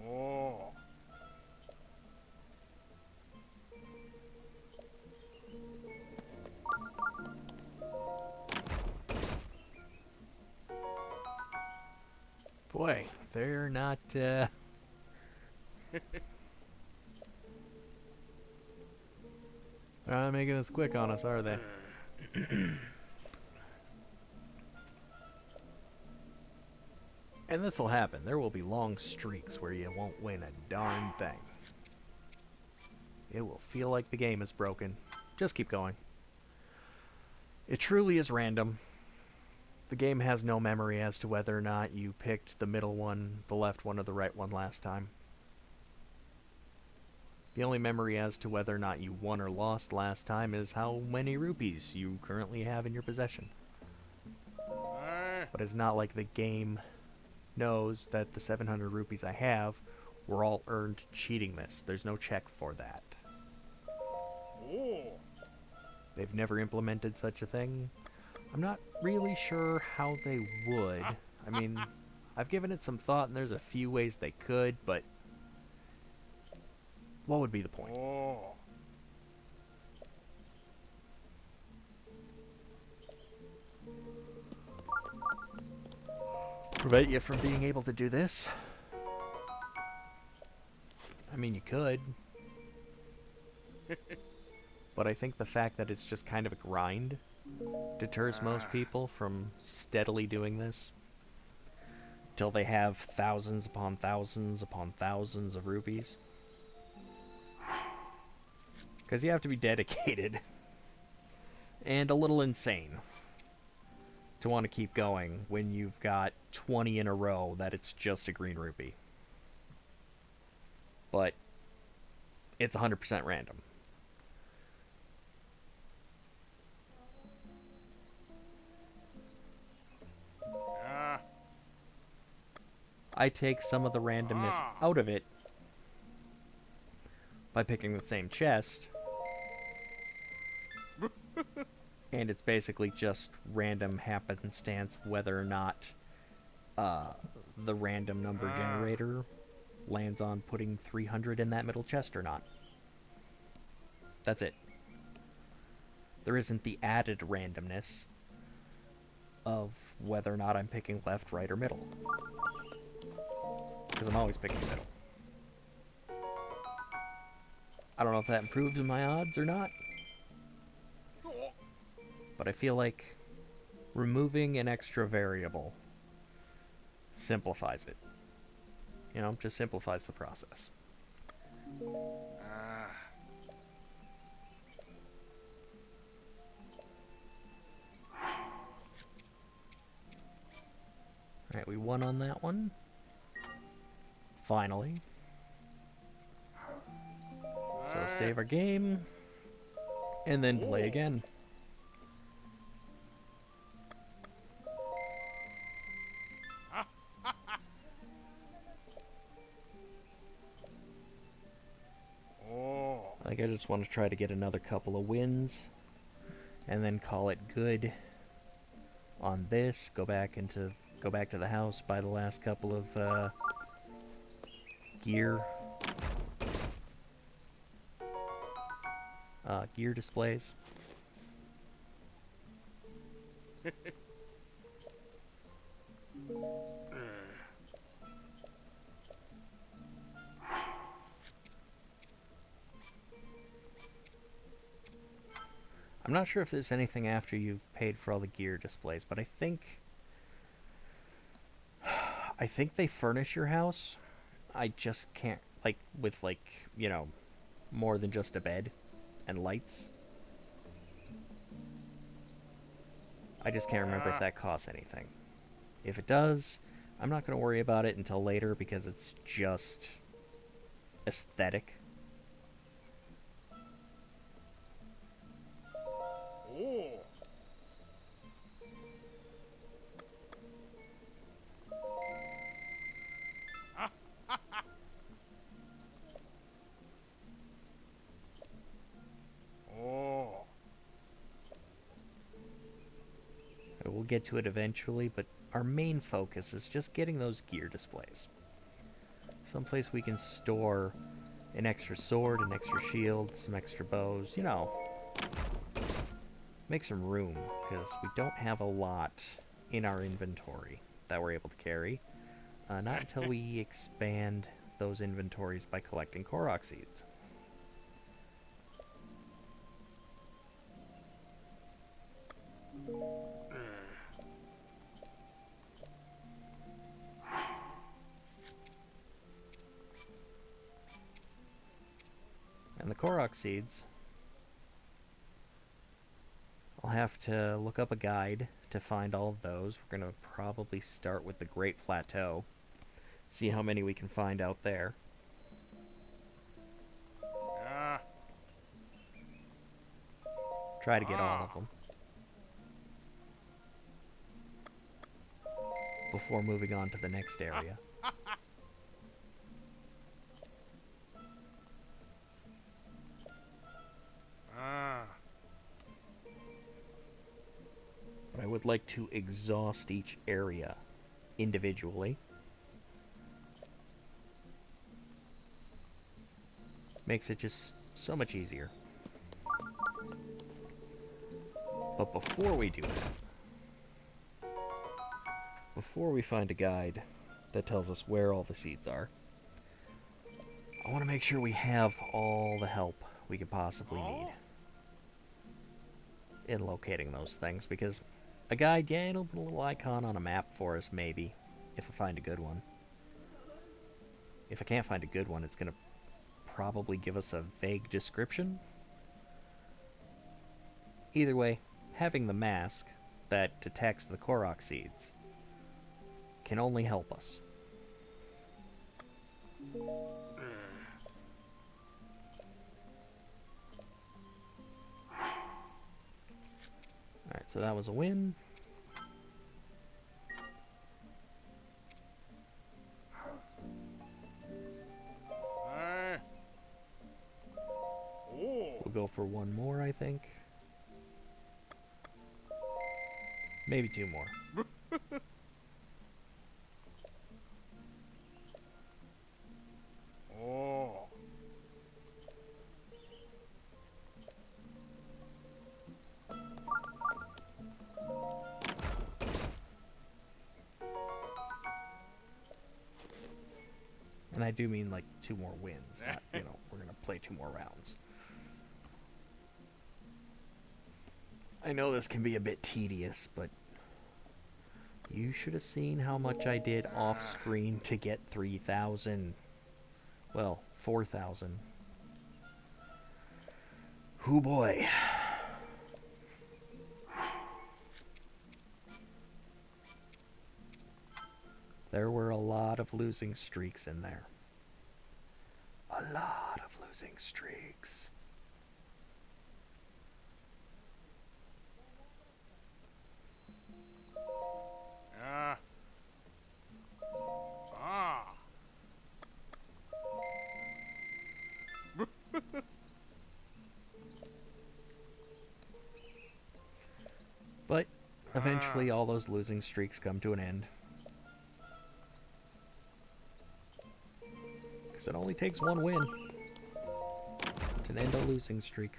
Oh. Boy, they're not they're not making us quick on us, are they? And this will happen. There will be long streaks where you won't win a darn thing. It will feel like the game is broken. Just keep going. It truly is random. The game has no memory as to whether or not you picked the middle one, the left one, or the right one last time. The only memory as to whether or not you won or lost last time is how many rupees you currently have in your possession. But it's not like the game knows that the 700 rupees I have were all earned cheating this. There's no check for that. Oh. They've never implemented such a thing. I'm not really sure how they would. I mean, I've given it some thought, and there's a few ways they could, but what would be the point? Oh. Prevent you from being able to do this? I mean, you could. But I think the fact that it's just kind of a grind deters most people from steadily doing this till they have thousands upon thousands upon thousands of rupees. Because you have to be dedicated and a little insane to want to keep going when you've got 20 in a row that it's just a green rupee. But it's 100% random. Ah. I take some of the randomness out of it by picking the same chest. And it's basically just random happenstance whether or not the random number generator lands on putting 300 in that middle chest or not. That's it. There isn't the added randomness of whether or not I'm picking left, right, or middle. Because I'm always picking middle. I don't know if that improves my odds or not. But I feel like removing an extra variable simplifies it. You know, just simplifies the process. Ah. Alright, we won on that one. Finally. So save our game. And then play again. Oh. I think I just want to try to get another couple of wins. And then call it good on this. Go back to the house, buy the last couple of gear displays. I'm not sure if there's anything after you've paid for all the gear displays, but I think they furnish your house. I just can't, like, with, like, you know, more than just a bed and lights. I just can't remember if that costs anything. If it does, I'm not going to worry about it until later because it's just aesthetic. Oh. Oh. We'll get to it eventually, but our main focus is just getting those gear displays. Someplace we can store an extra sword, an extra shield, some extra bows, you know. Make some room, because we don't have a lot in our inventory that we're able to carry. Not until we expand those inventories by collecting Korok seeds. And the Korok seeds, I'll have to look up a guide to find all of those. We're going to probably start with the Great Plateau. See how many we can find out there. Yeah. Try to get all of them before moving on to the next area. But I would like to exhaust each area individually. Makes it just so much easier. But before we do that, before we find a guide that tells us where all the seeds are, I want to make sure we have all the help we could possibly need in locating those things, because a guide, yeah, it'll put a little icon on a map for us, maybe, if I find a good one. If I can't find a good one, it's going to probably give us a vague description. Either way, having the mask that detects the Korok seeds can only help us. Alright, so that was a win. We'll go for one more, I think. Maybe two more. Oh. And I do mean like two more wins, not, you know, we're going to play two more rounds. I know this can be a bit tedious, but you should have seen how much I did off screen to get 3,000. Well, 4,000. Hoo boy. There were a lot of losing streaks in there. A lot of losing streaks. Yeah. Ah. But eventually all those losing streaks come to an end. Because it only takes one win to end a losing streak.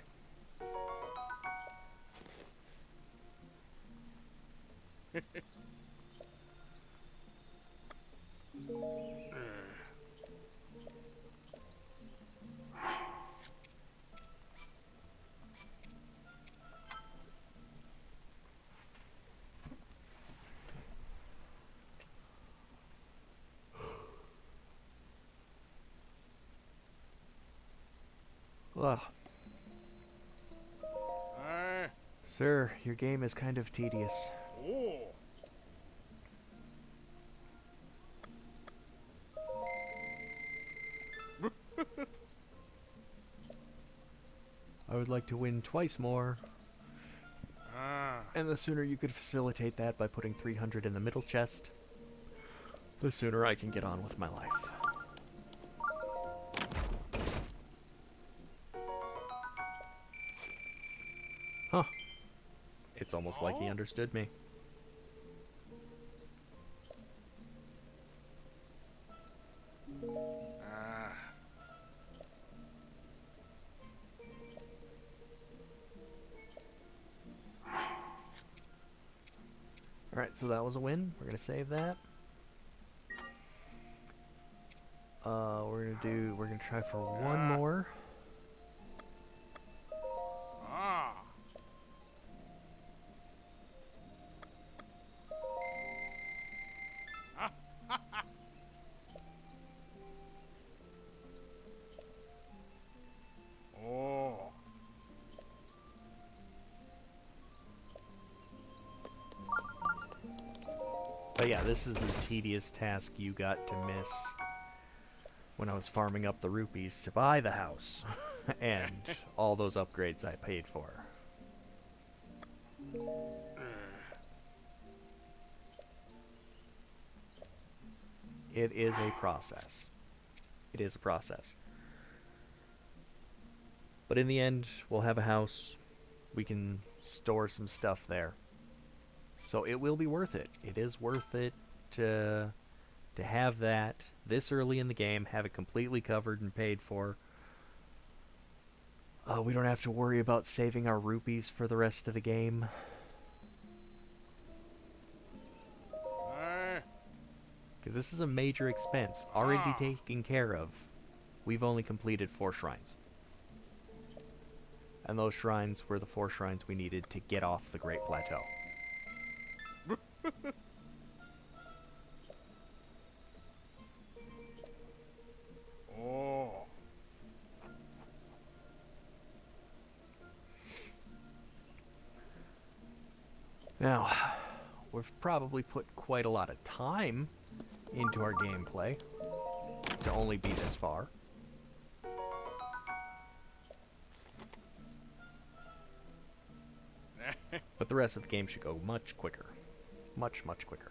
Ugh. Sir, your game is kind of tedious. Oh. I would like to win twice more. And the sooner you could facilitate that by putting 300 in the middle chest, the sooner I can get on with my life. Huh. It's almost like he understood me. Alright, so that was a win. We're gonna save that. We're gonna try for one more. But yeah, this is the tedious task you got to miss when I was farming up the rupees to buy the house. And all those upgrades I paid for. It is a process. It is a process. But in the end, we'll have a house. We can store some stuff there. So it will be worth it. It is worth it to have that this early in the game, have it completely covered and paid for. We don't have to worry about saving our rupees for the rest of the game. Because this is a major expense, already taken care of. We've only completed 4 shrines. And those shrines were the 4 shrines we needed to get off the Great Plateau. Oh. Now, we've probably put quite a lot of time into our gameplay to only be this far. But the rest of the game should go much quicker. Much, much quicker.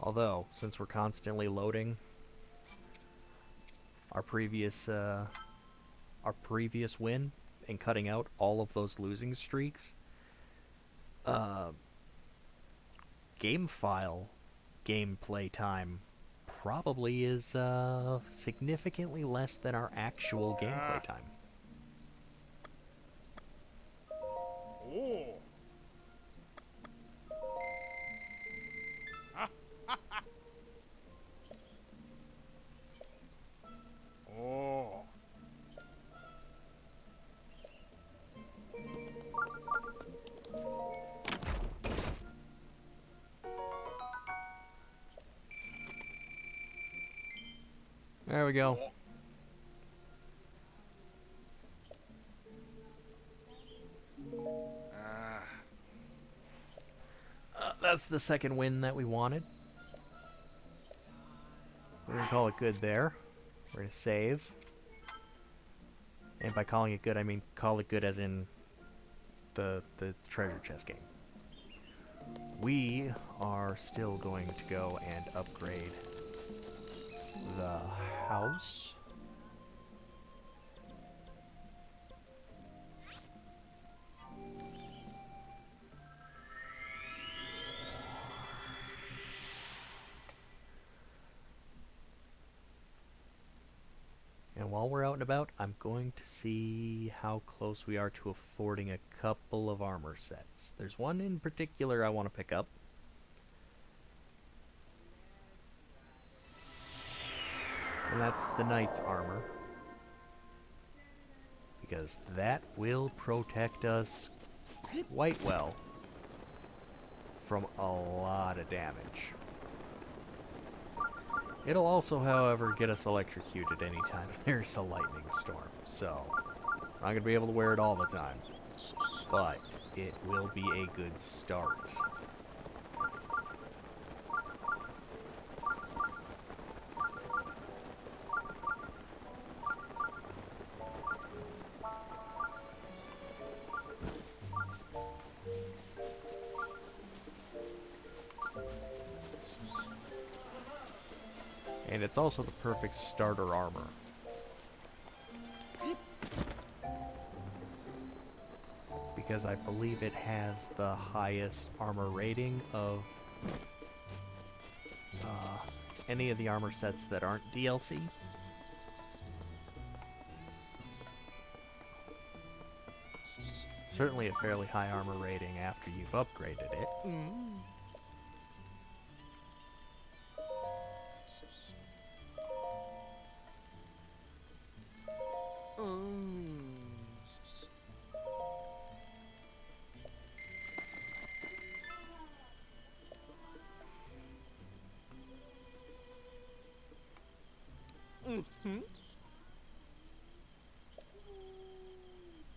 Although, since we're constantly loading, our previous win and cutting out all of those losing streaks, game file gameplay time probably is significantly less than our actual gameplay time. Oh. Oh. There we go. That's the second win that we wanted. We're going to call it good there. We're going to save. And by calling it good, I mean call it good as in the treasure chest game. We are still going to go and upgrade the house. And while we're out and about, I'm going to see how close we are to affording a couple of armor sets. There's one in particular I want to pick up. And that's the knight's armor. Because that will protect us quite well from a lot of damage. It'll also, however, get us electrocuted anytime there's a lightning storm, so I'm not going to be able to wear it all the time, but it will be a good start. And it's also the perfect starter armor. Because I believe it has the highest armor rating of any of the armor sets that aren't DLC. Certainly a fairly high armor rating after you've upgraded it.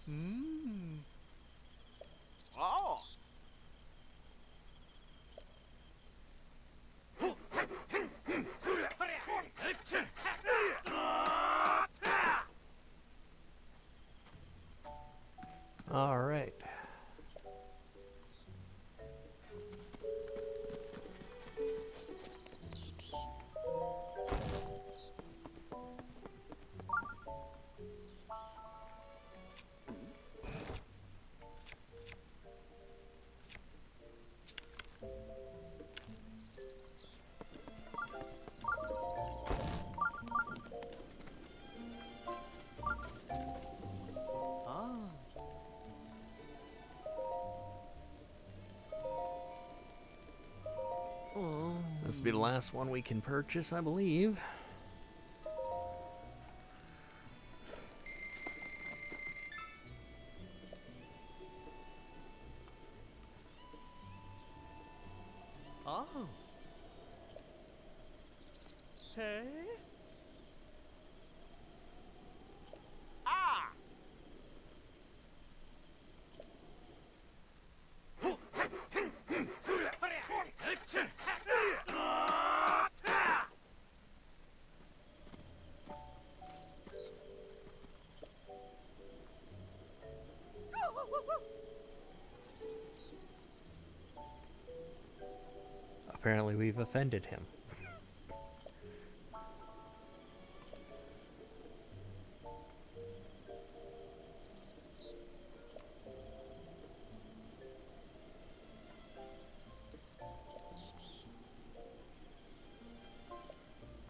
Oh. All right. This will be the last one we can purchase, I believe. Oh. Hey? Ah. Apparently we've offended him.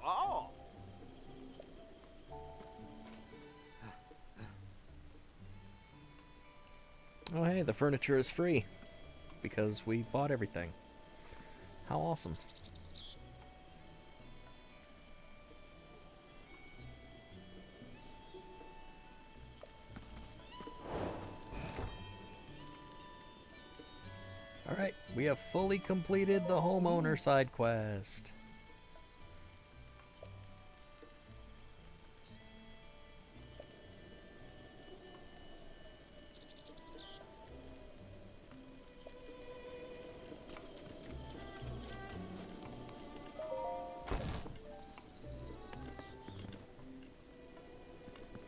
Oh. Oh hey, the furniture is free. Because we bought everything. How awesome. Alright, we have fully completed the homeowner side quest.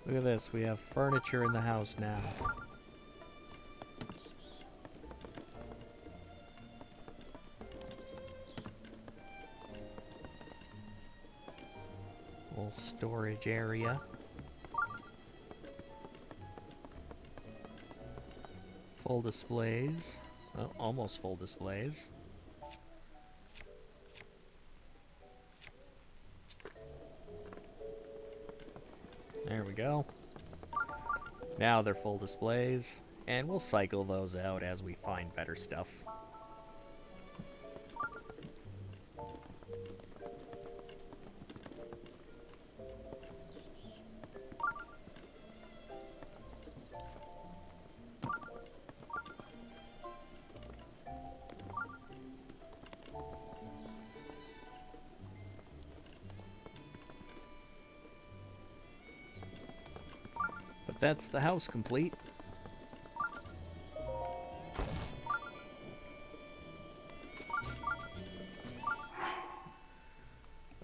Look at this, we have furniture in the house now. Little storage area. Full displays. Well, almost full displays. There we go. Now they're full displays, and we'll cycle those out as we find better stuff. But that's the house complete.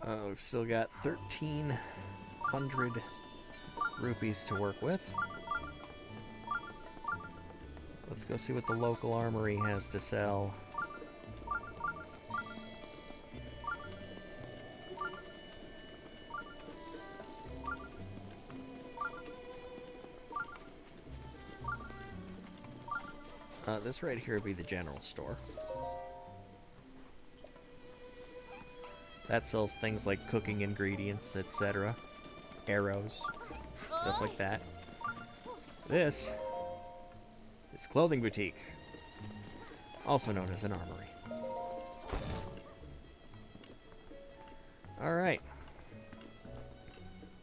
We've still got 1,300 rupees to work with. Let's go see what the local armory has to sell. This right here would be the general store. That sells things like cooking ingredients, etc. Arrows, stuff like that. This is Clothing Boutique, also known as an armory. Alright.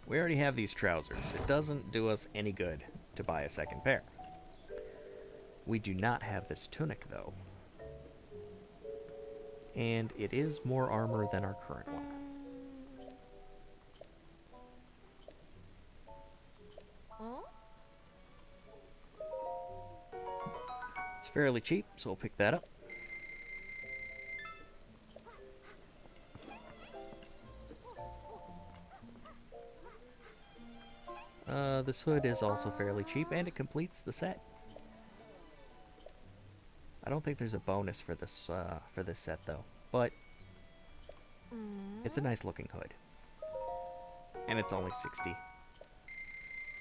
We already have these trousers. It doesn't do us any good to buy a second pair. We do not have this tunic, though. And it is more armor than our current one. fairly cheap, so we'll pick that up. This hood is also fairly cheap, and it completes the set. I don't think there's a bonus for this set though, but it's a nice looking hood, and it's only 60. So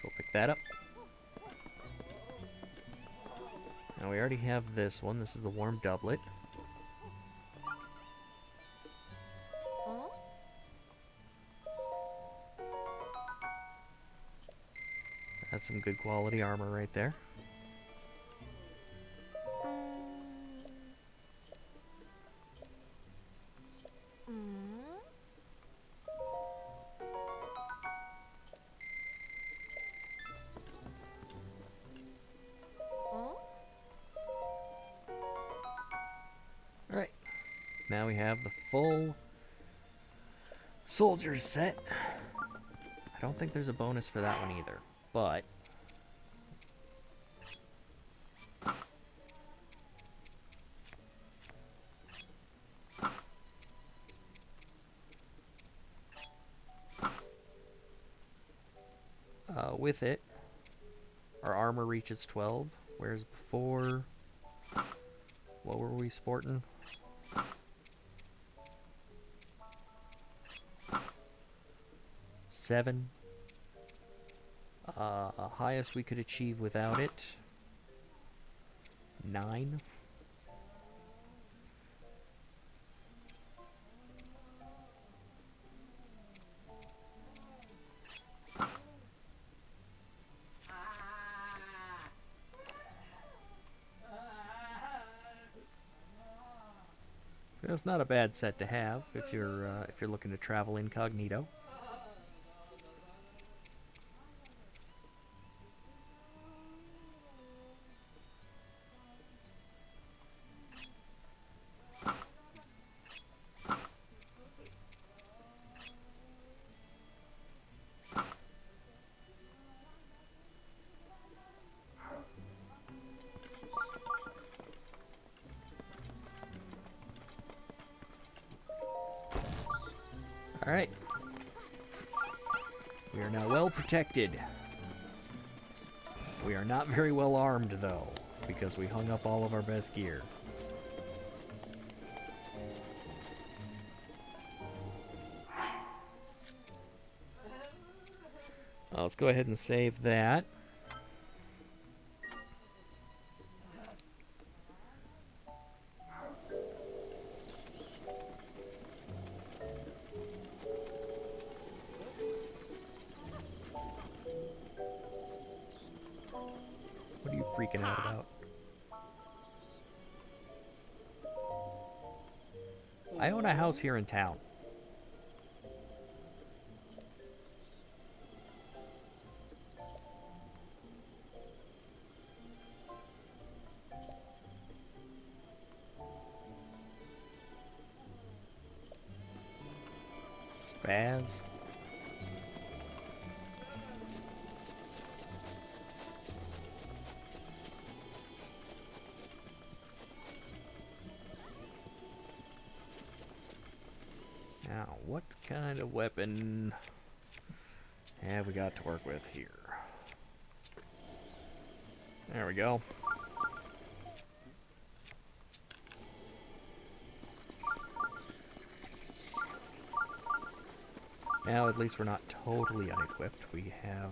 we'll pick that up. Now we already have this one. This is the warm doublet. That's some good quality armor right there. Alright, now we have the full soldier's set. I don't think there's a bonus for that one either, but with it, our armor reaches 12, whereas before, what were we sporting? Seven. Highest we could achieve without it, 9. It's not a bad set to have if you're looking to travel incognito. Alright. We are now well protected. We are not very well armed, though, because we hung up all of our best gear. Let's go ahead and save that. What are you freaking out about? I own a house here in town. Spaz. Now, what kind of weapon have we got to work with here? There we go. Now, at least we're not totally unequipped. We have...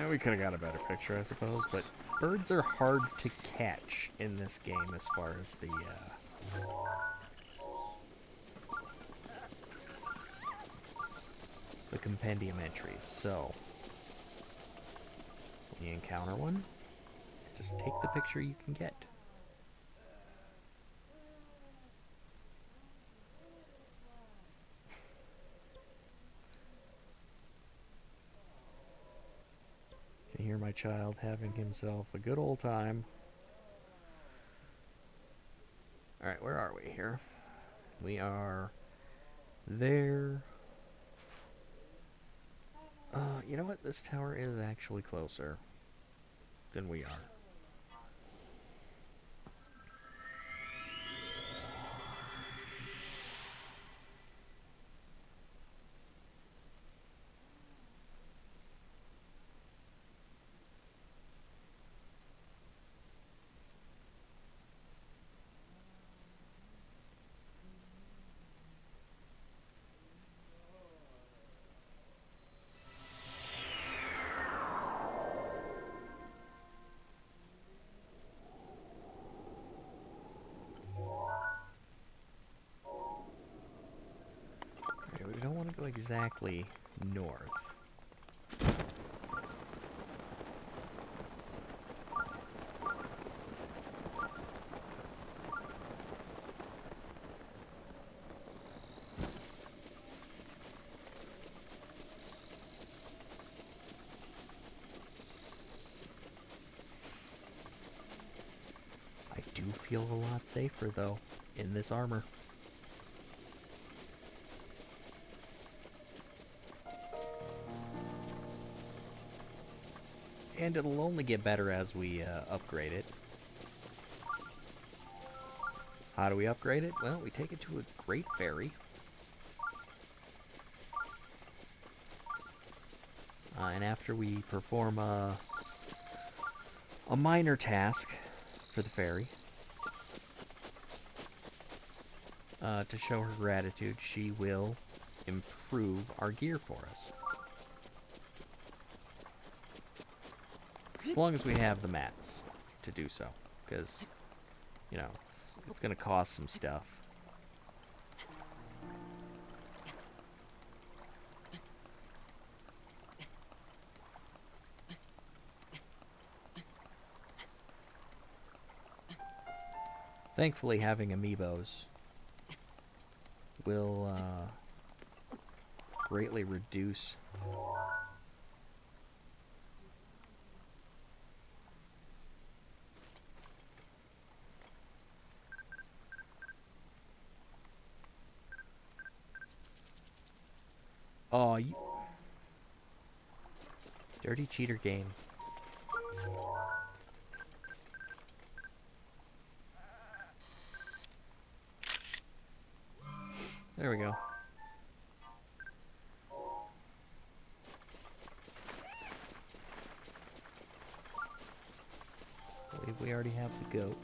we could have got a better picture, I suppose, but birds are hard to catch in this game as far as the compendium entries. So, when you encounter one, just take the picture you can get. Can hear my child having himself a good old time. Alright, where are we here? We are there. You know what? This tower is actually closer than we are. Okay, we don't want to go exactly north. I do feel a lot safer, though, in this armor. And it'll only get better as we upgrade it. How do we upgrade it? Well, we take it to a great ferry. And after we perform a minor task for the fairy, to show her gratitude, she will improve our gear for us. As long as we have the mats to do so, because, you know, it's going to cost some stuff. Thankfully, having amiibos will greatly reduce oh, you dirty cheater game. There we go. I believe we already have the goat.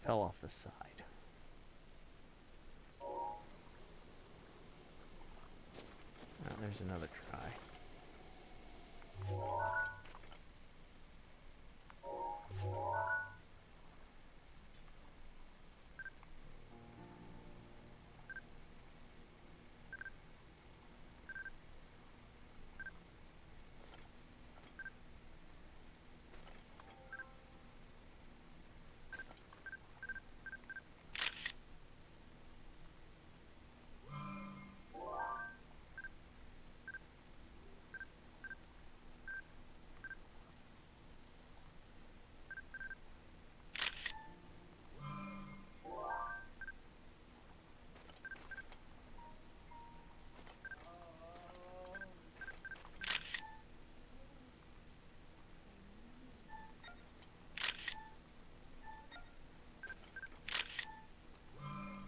Fell off the side. Oh, there's another try.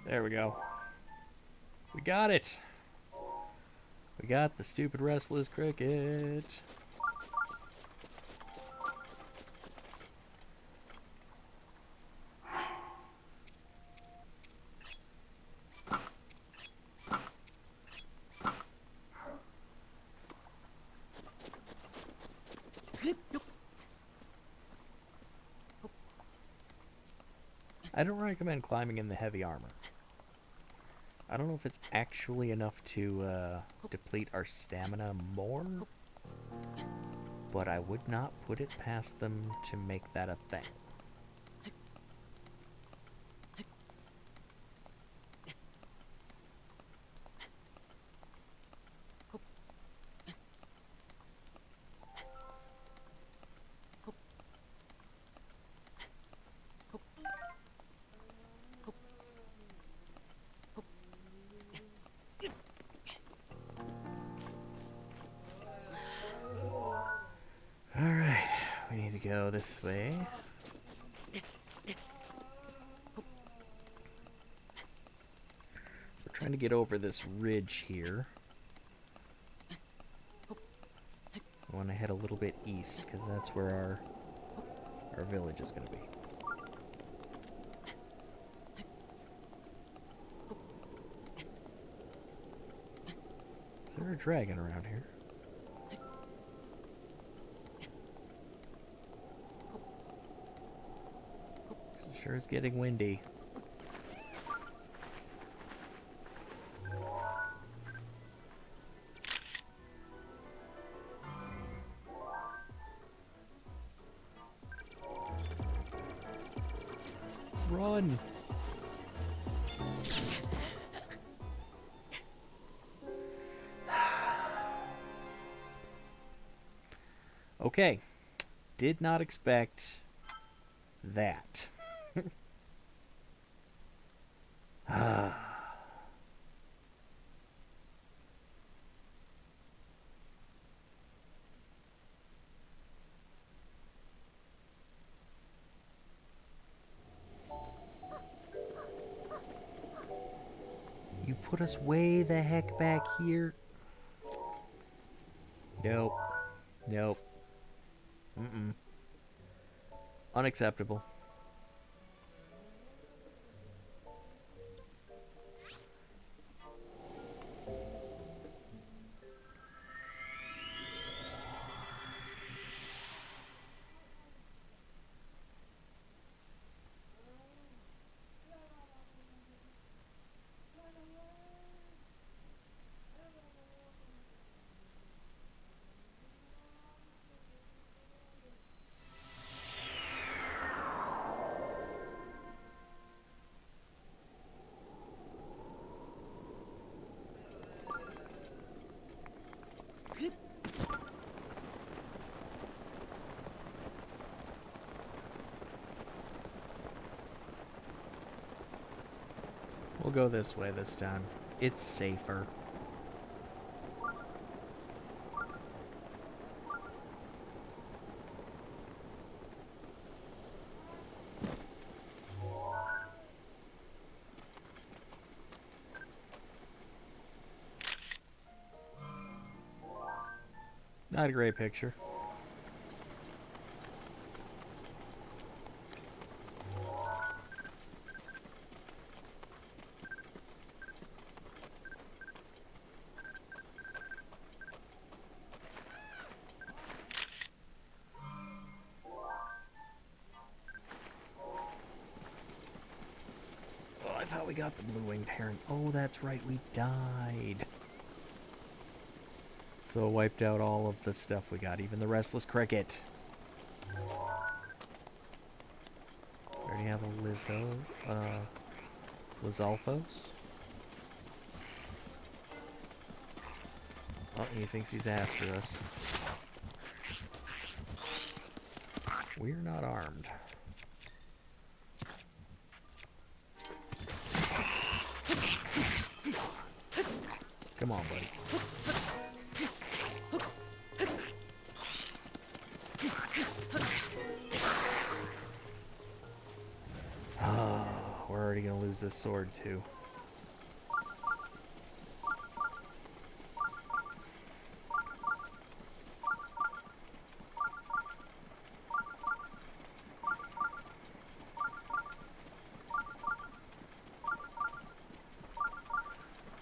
There we go. We got it! We got the stupid restless cricket. I don't recommend climbing in the heavy armor. I don't know if it's actually enough to deplete our stamina more, but I would not put it past them to make that a thing. Alright, we need to go this way. We're trying to get over this ridge here. I want to head a little bit east, because that's where our village is going to be. Is there a dragon around here? It sure is getting windy. Run! Okay. Did not expect that. You put us way the heck back here. Nope. Nope. Mm-mm. Unacceptable. We'll go this way this time. It's safer. Not a great picture. Oh, I thought we got the blue-winged heron. Oh, that's right, we died. So it wiped out all of the stuff we got, even the restless cricket. We already have a Lizalfos. Oh, he thinks he's after us. We're not armed. Come on, buddy. We're already gonna lose this sword too.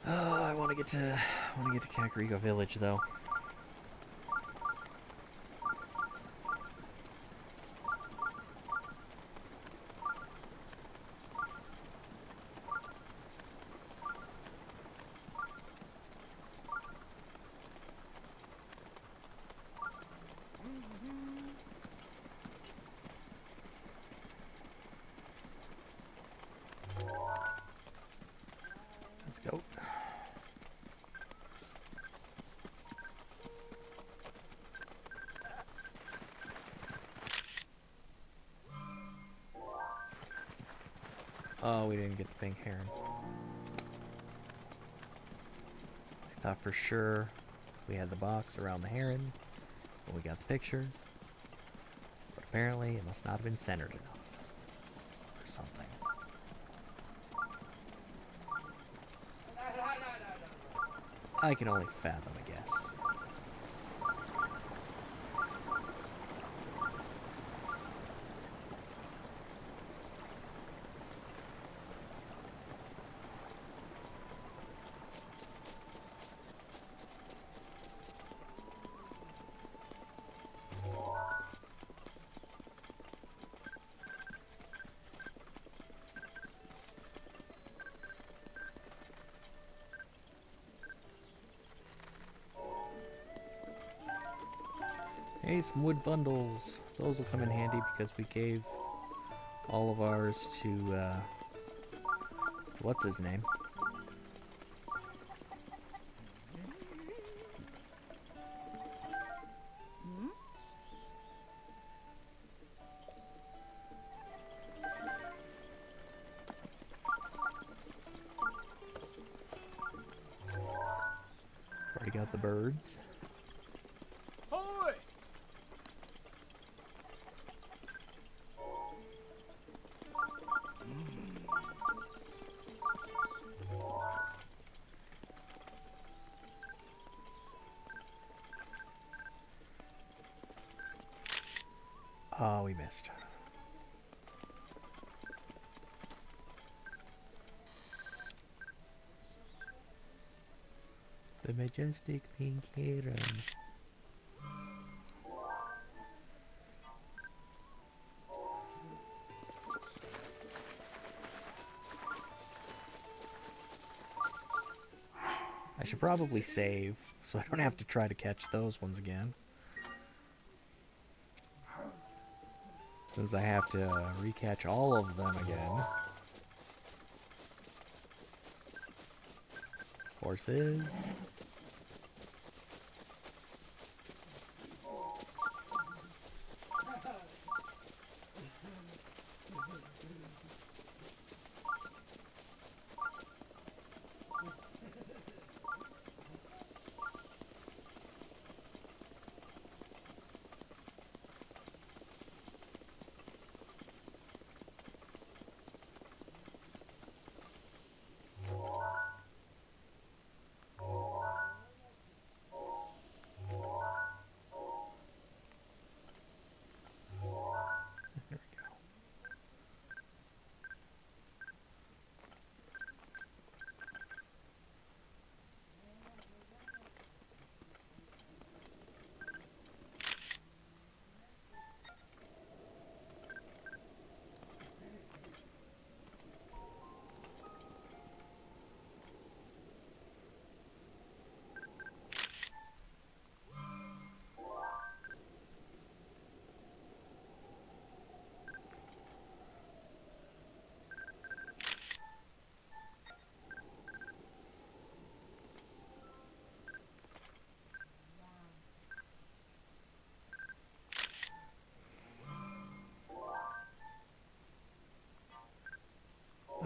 Oh, I want to get to Kakariko Village though. Oh, we didn't get the pink heron. I thought for sure we had the box around the heron when we got the picture. But apparently it must not have been centered enough. Or something. I can only fathom a guess. Hey, some wood bundles. Those will come in handy because we gave all of ours to what's his name? Already got the birds. Hoy! Oh, we missed. The majestic pink heron. I should probably save so I don't have to try to catch those ones again. Since I have to recatch all of them again. Horses. There we go.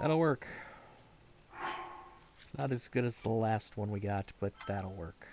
That'll work. It's not as good as the last one we got, but that'll work.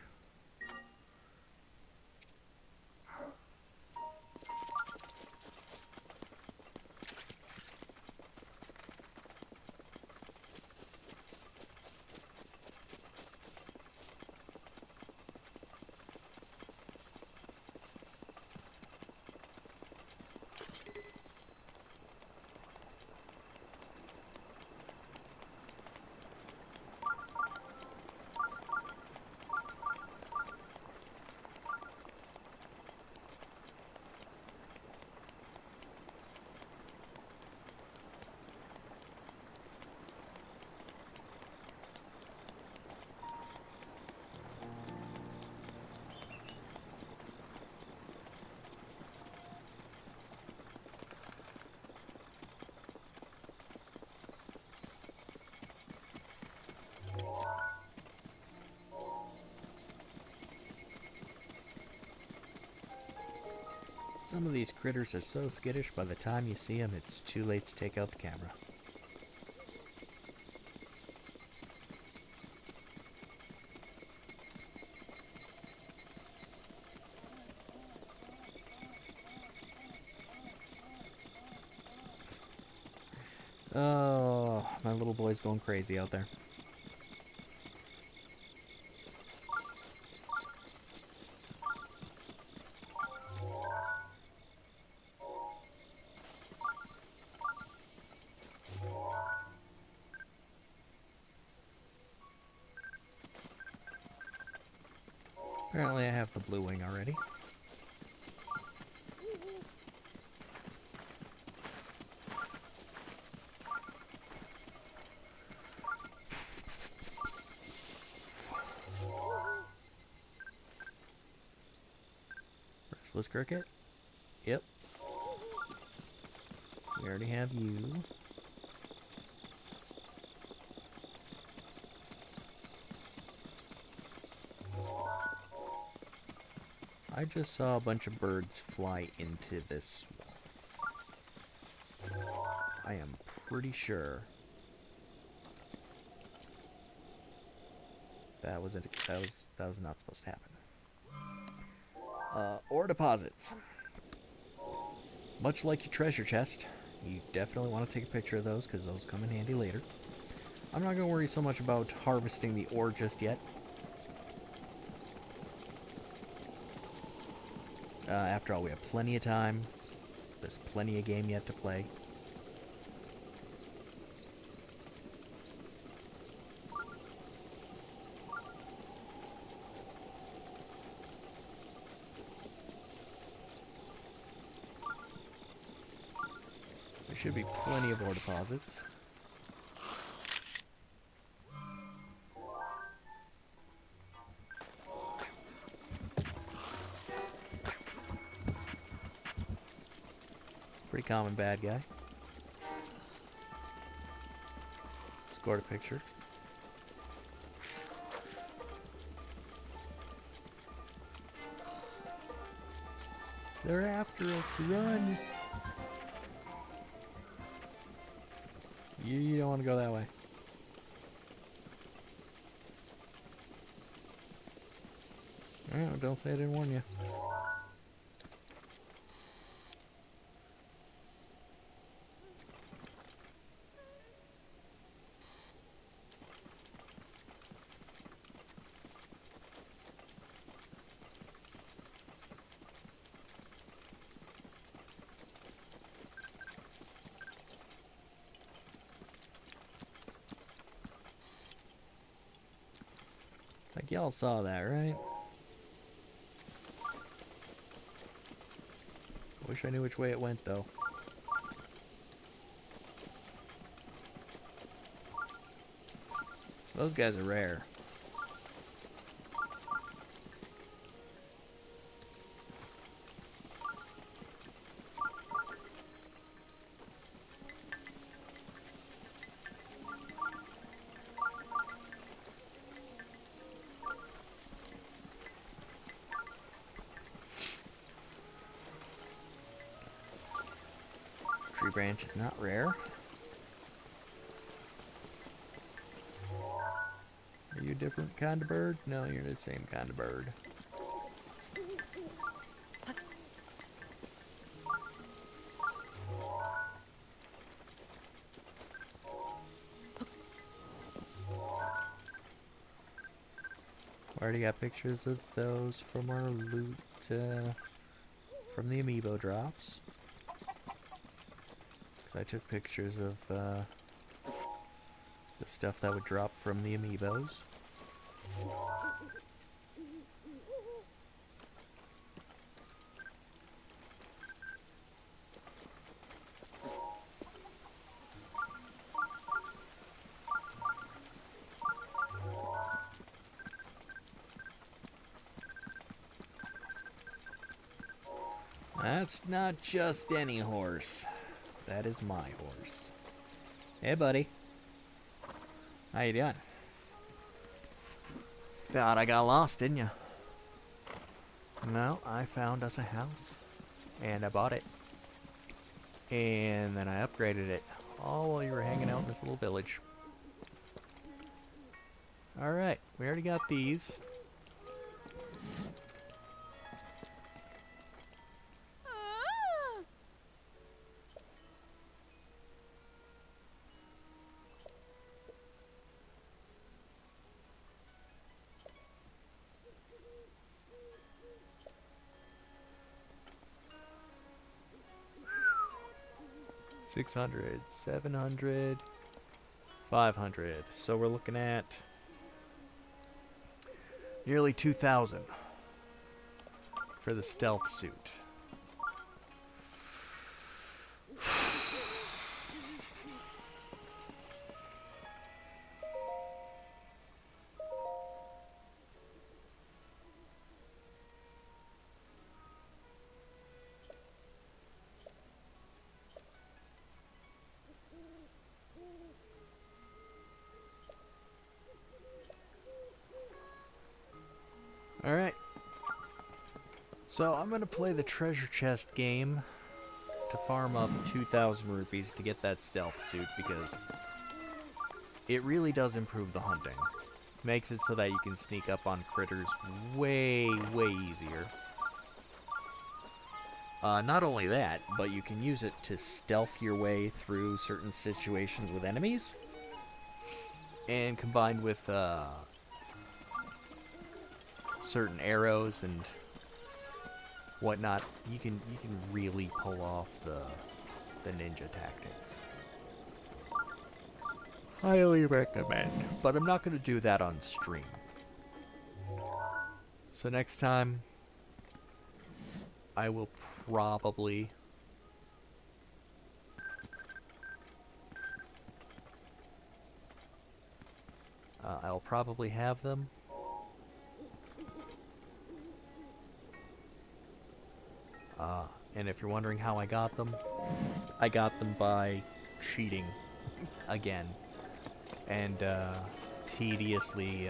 Some of these critters are so skittish by the time you see them it's too late to take out the camera. Oh, my little boy's going crazy out there. Apparently I have the blue wing already. Restless cricket? Yep. We already have you. I just saw a bunch of birds fly into this swamp. I am pretty sure that was not supposed to happen. Ore deposits. Much like your treasure chest, you definitely want to take a picture of those because those come in handy later. I'm not going to worry so much about harvesting the ore just yet. After all, we have plenty of time. There's plenty of game yet to play. There should be plenty of ore deposits. Pretty common bad guy. Scored a picture. They're after us, run! You don't want to go that way. Oh, don't say I didn't warn you. Like y'all saw that, right? Wish I knew which way it went, though. Those guys are rare. Tree branch is not rare. Are you a different kind of bird? No, you're the same kind of bird. Already got pictures of those from our loot, from the amiibo drops. Because I took pictures of the stuff that would drop from the amiibos. That's not just any horse. That is my horse. Hey, buddy. How you doing? Thought I got lost, didn't you? No, I found us a house. And I bought it. And then I upgraded it. All while you were hanging out in this little village. Alright, we already got these. 600, 700, 500. So we're looking at nearly 2,000 for the stealth suit. Alright. So I'm going to play the treasure chest game to farm up 2,000 rupees to get that stealth suit because it really does improve the hunting. Makes it so that you can sneak up on critters way, way easier. Not only that, but you can use it to stealth your way through certain situations with enemies. And combined with certain arrows and whatnot, you can really pull off the ninja tactics. Highly recommend, but I'm not going to do that on stream. So next time, I will probably I'll probably have them. And if you're wondering how I got them by cheating again and tediously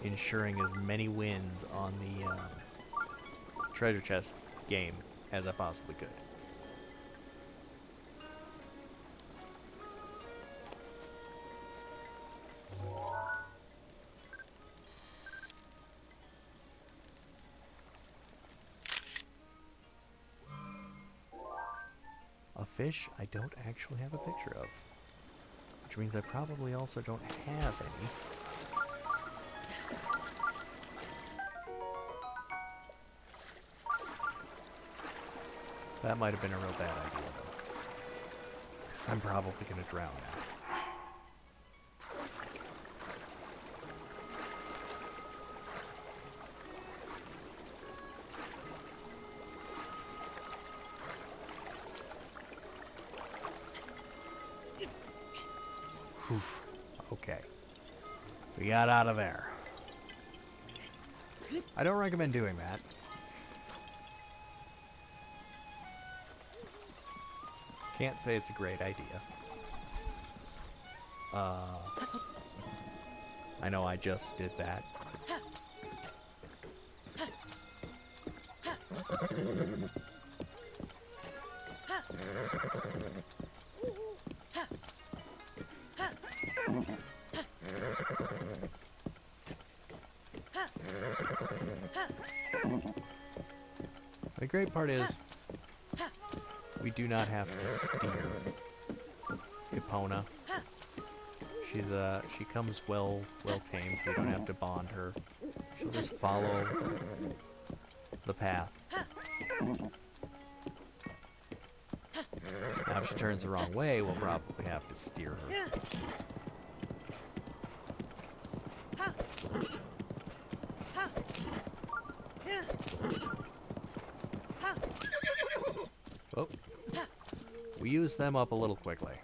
ensuring as many wins on the treasure chest game as I possibly could. A fish I don't actually have a picture of, which means I probably also don't have any. That might have been a real bad idea, though. 'Cause I'm probably going to drown now. Whew. Okay. We got out of there. I don't recommend doing that. Can't say it's a great idea. I know I just did that. The great part is, we do not have to steer Epona. She comes well tamed. We don't have to bond her. She'll just follow the path. Now if she turns the wrong way, we'll probably have to steer her. Oh. We use them up a little quickly.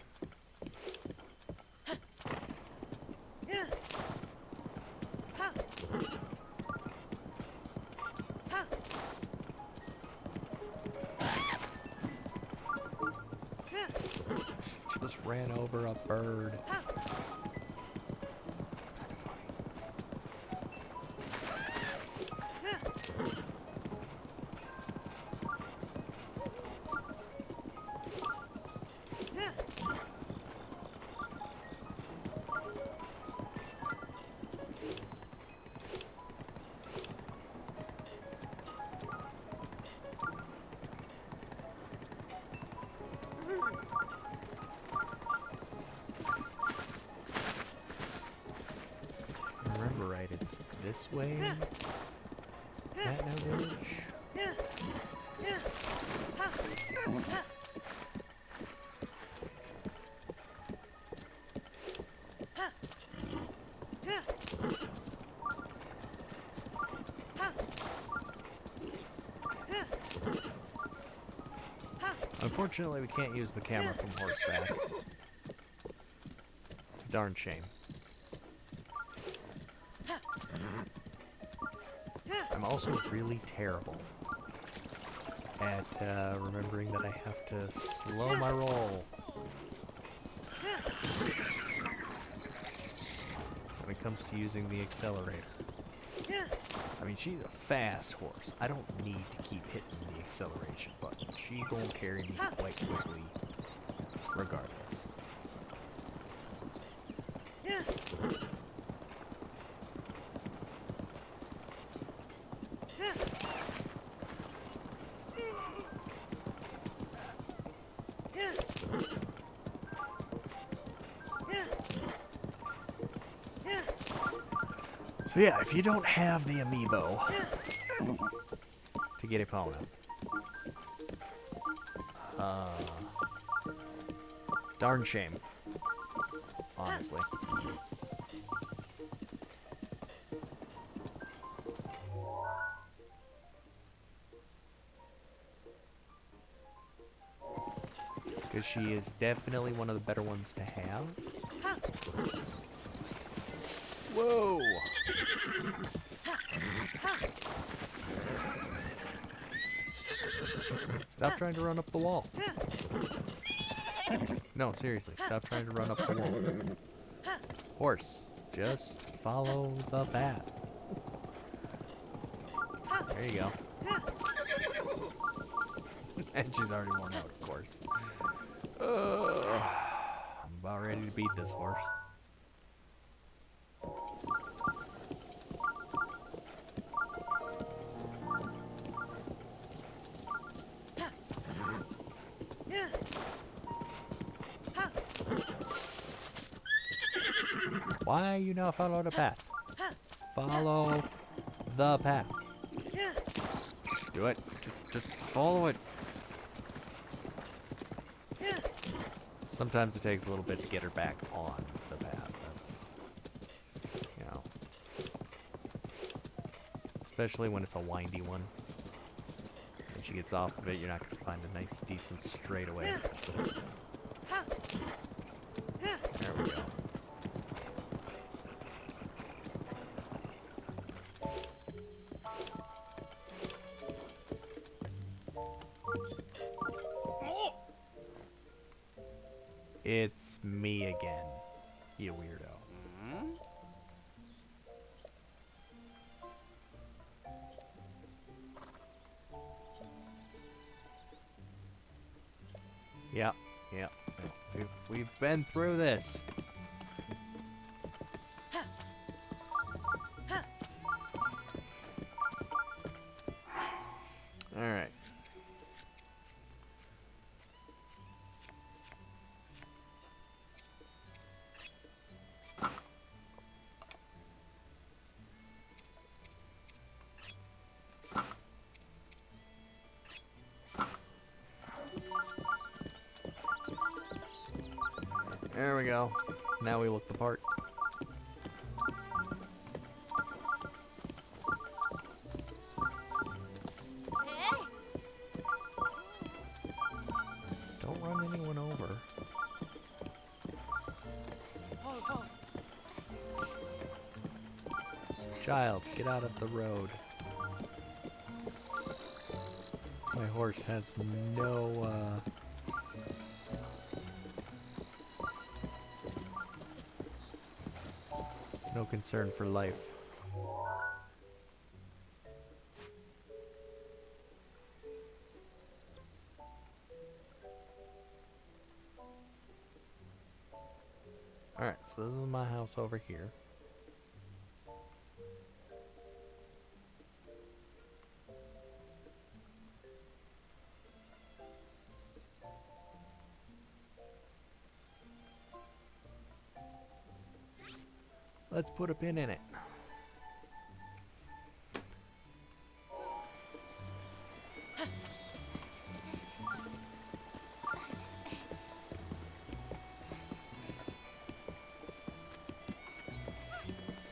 Just ran over a bird. This way, Catno Village. Unfortunately, we can't use the camera from horseback. It's a darn shame. I'm also really terrible at remembering that I have to slow my roll when it comes to using the accelerator. I mean, she's a fast horse. I don't need to keep hitting the acceleration button. She gonna carry me quite quickly, regardless. So yeah, if you don't have the amiibo to get Epona, darn shame, honestly. Because she is definitely one of the better ones to have. Whoa! Stop trying to run up the wall. No, seriously, stop trying to run up the wall. Horse, just follow the path. There you go. And she's already worn out, of course. I'm about ready to beat this horse. Why you not follow the path? Follow the path. Do it. Just follow it. Sometimes it takes a little bit to get her back on the path. That's, you know, especially when it's a windy one. When she gets off of it, you're not going to find a nice, decent straightaway. There we go. It's me again, you weirdo. Yep. We've been through this. All right. There we go. Now we look the part. Don't run anyone over. Child, get out of the road. My horse has no, no concern for life. Alright, so this is my house over here. Let's put a pin in it.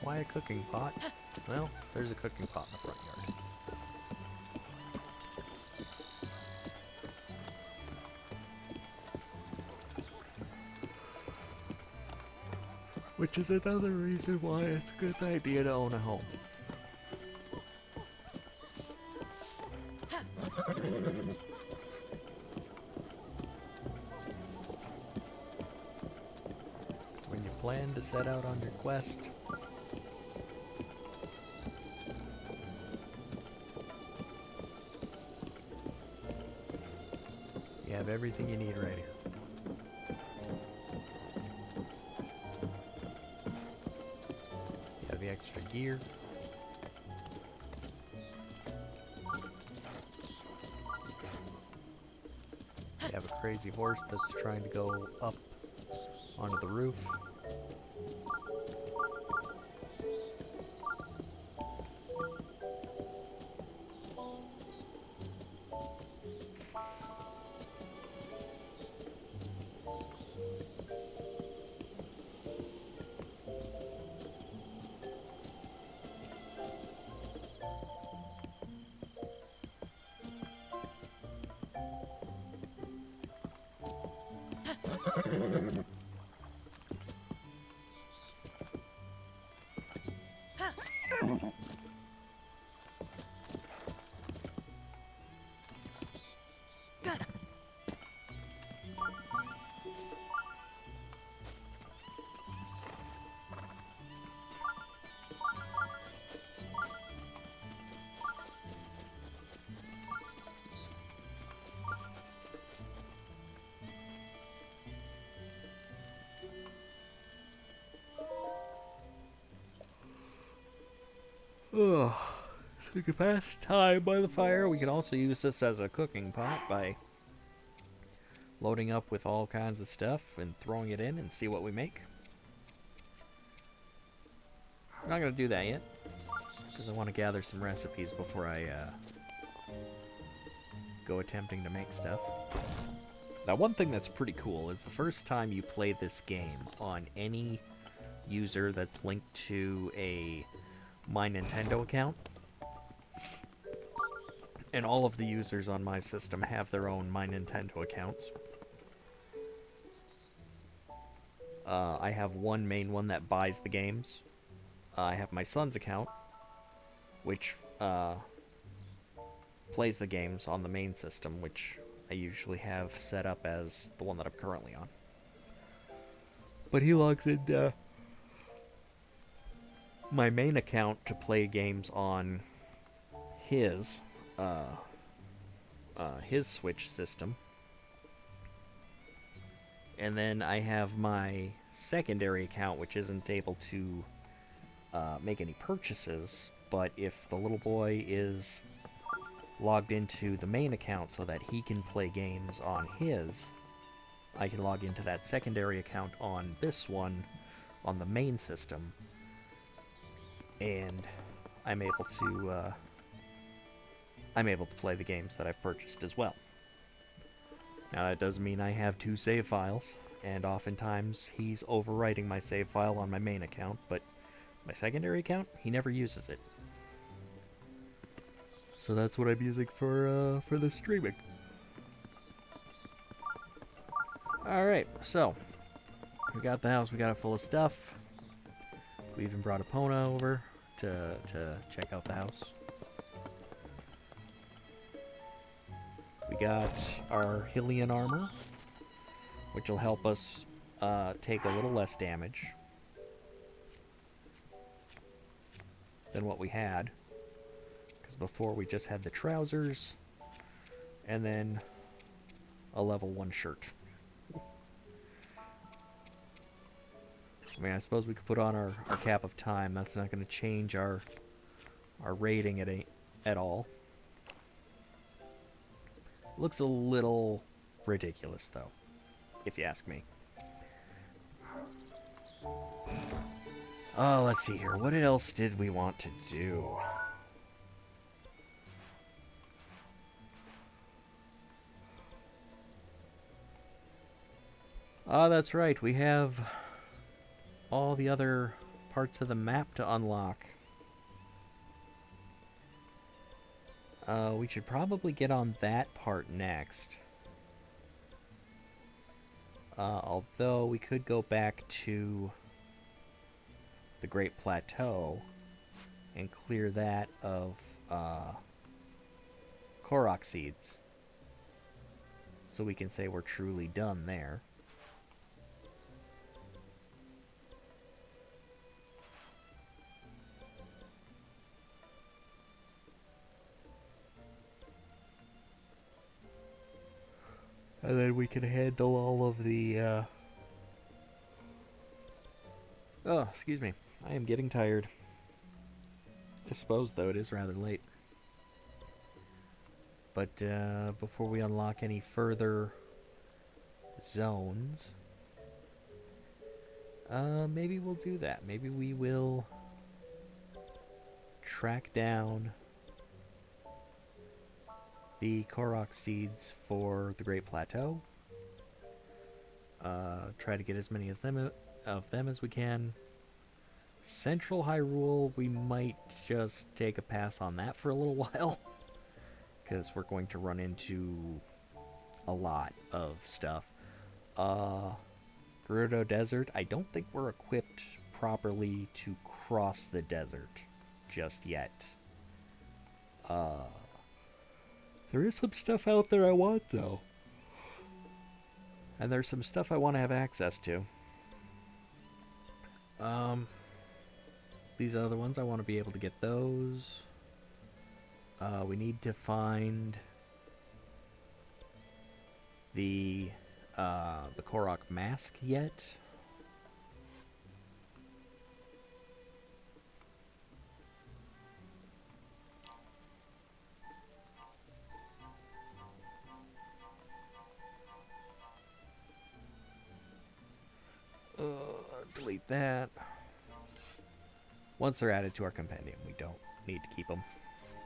Why a cooking pot? Well, there's a cooking pot in the front yard. Which is another reason why it's a good idea to own a home. When you plan to set out on your quest, you have everything you need right here. You have the extra gear. You have a crazy horse that's trying to go up onto the roof. Ugh. So we can pass time by the fire. We can also use this as a cooking pot by loading up with all kinds of stuff and throwing it in and see what we make. I'm not going to do that yet, because I want to gather some recipes before I go attempting to make stuff. Now, one thing that's pretty cool is the first time you play this game on any user that's linked to a My Nintendo account, and all of the users on my system have their own My Nintendo accounts. I have one main one that buys the games. I have my son's account, which plays the games on the main system, which I usually have set up as the one that I'm currently on. But he logs into my main account to play games on his Switch system. And then I have my secondary account, which isn't able to make any purchases, but if the little boy is logged into the main account so that he can play games on his, I can log into that secondary account on this one on the main system, and I'm able to play the games that I've purchased as well. Now that doesn't mean I have two save files, and oftentimes he's overwriting my save file on my main account, but my secondary account, he never uses it. So that's what I'm using for the streaming. Alright, so we got the house, we got it full of stuff. We even brought Epona over to check out the house. We got our Hylian armor, which will help us take a little less damage than what we had. Because before we just had the trousers and then a level 1 shirt. I mean, I suppose we could put on our cap of time. That's not going to change our rating at all. Looks a little ridiculous, though, if you ask me. Oh, let's see here. What else did we want to do? Oh, that's right. We have all the other parts of the map to unlock. We should probably get on that part next. Although we could go back to the Great Plateau and clear that of Korok seeds. So we can say we're truly done there. And then we can handle all of the, Oh, excuse me. I am getting tired. I suppose, though, it is rather late. But, before we unlock any further zones, maybe we'll do that. Maybe we will track down the Korok seeds for the Great Plateau. Try to get as many of them as we can. Central Hyrule, we might just take a pass on that for a little while. Because we're going to run into a lot of stuff. Gerudo Desert, I don't think we're equipped properly to cross the desert just yet. There is some stuff out there I want, though. And there's some stuff I want to have access to. These other ones, I want to be able to get those. We need to find the Korok mask yet. Delete that. Once they're added to our compendium, we don't need to keep them.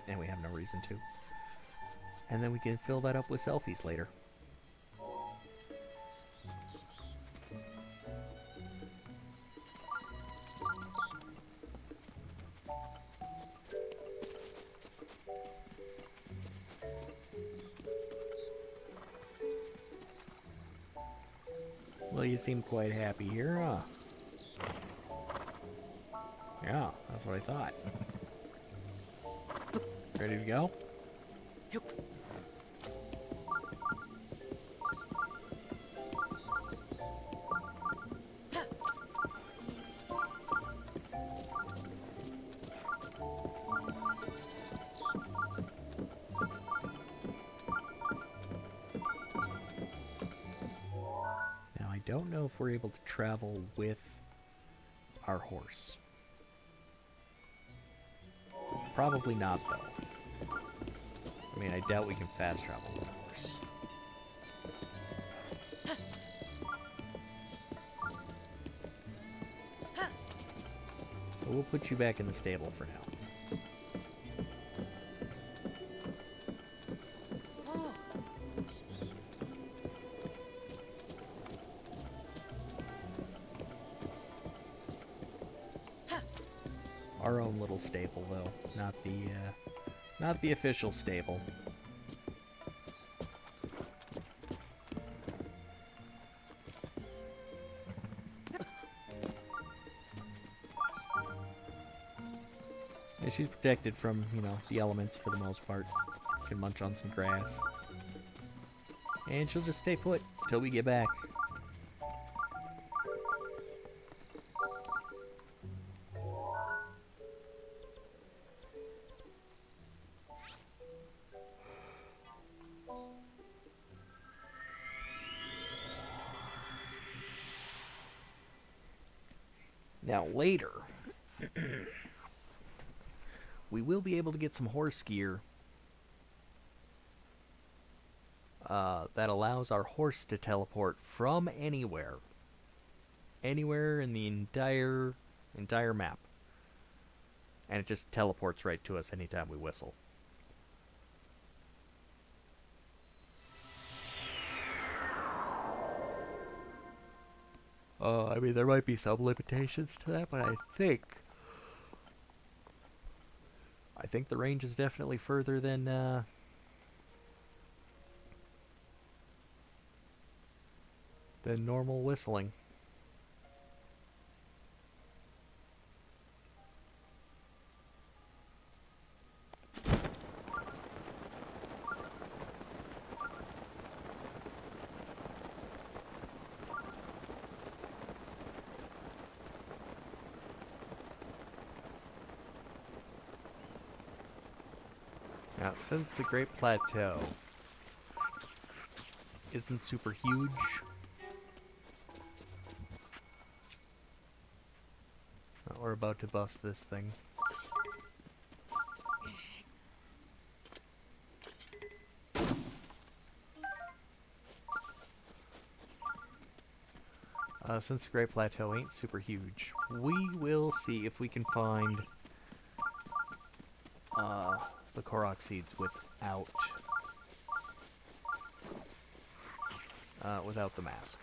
And we have no reason to. And then we can fill that up with selfies later. Well, you seem quite happy here, huh? Yeah, that's what I thought. Ready to go? Now, I don't know if we're able to travel with our horse. Probably not, though. I mean, I doubt we can fast travel with a horse. So we'll put you back in the stable for now. Our own little stable, though, not the official stable. Yeah, she's protected from, the elements for the most part. Can munch on some grass. And she'll just stay put till we get back. Now later, we will be able to get some horse gear that allows our horse to teleport from anywhere in the entire map, and it just teleports right to us anytime we whistle. I mean, there might be some limitations to that, but I think the range is definitely further than normal whistling. Now, since the Great Plateau isn't super huge, we're about to bust this thing. Since the Great Plateau ain't super huge, we will see if we can find the Korok seeds without the mask.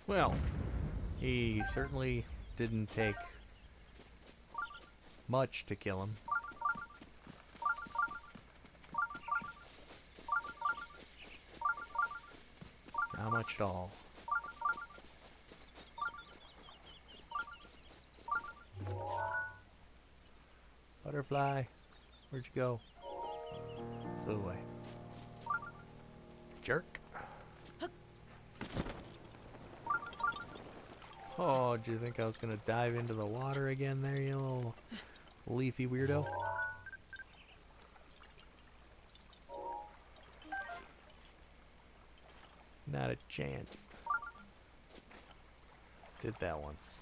Well, he certainly didn't take much to kill him. Not much at all. Butterfly, where'd you go? Flew away. Jerk. Oh, do you think I was gonna dive into the water again there, you little leafy weirdo? Not a chance. Did that once.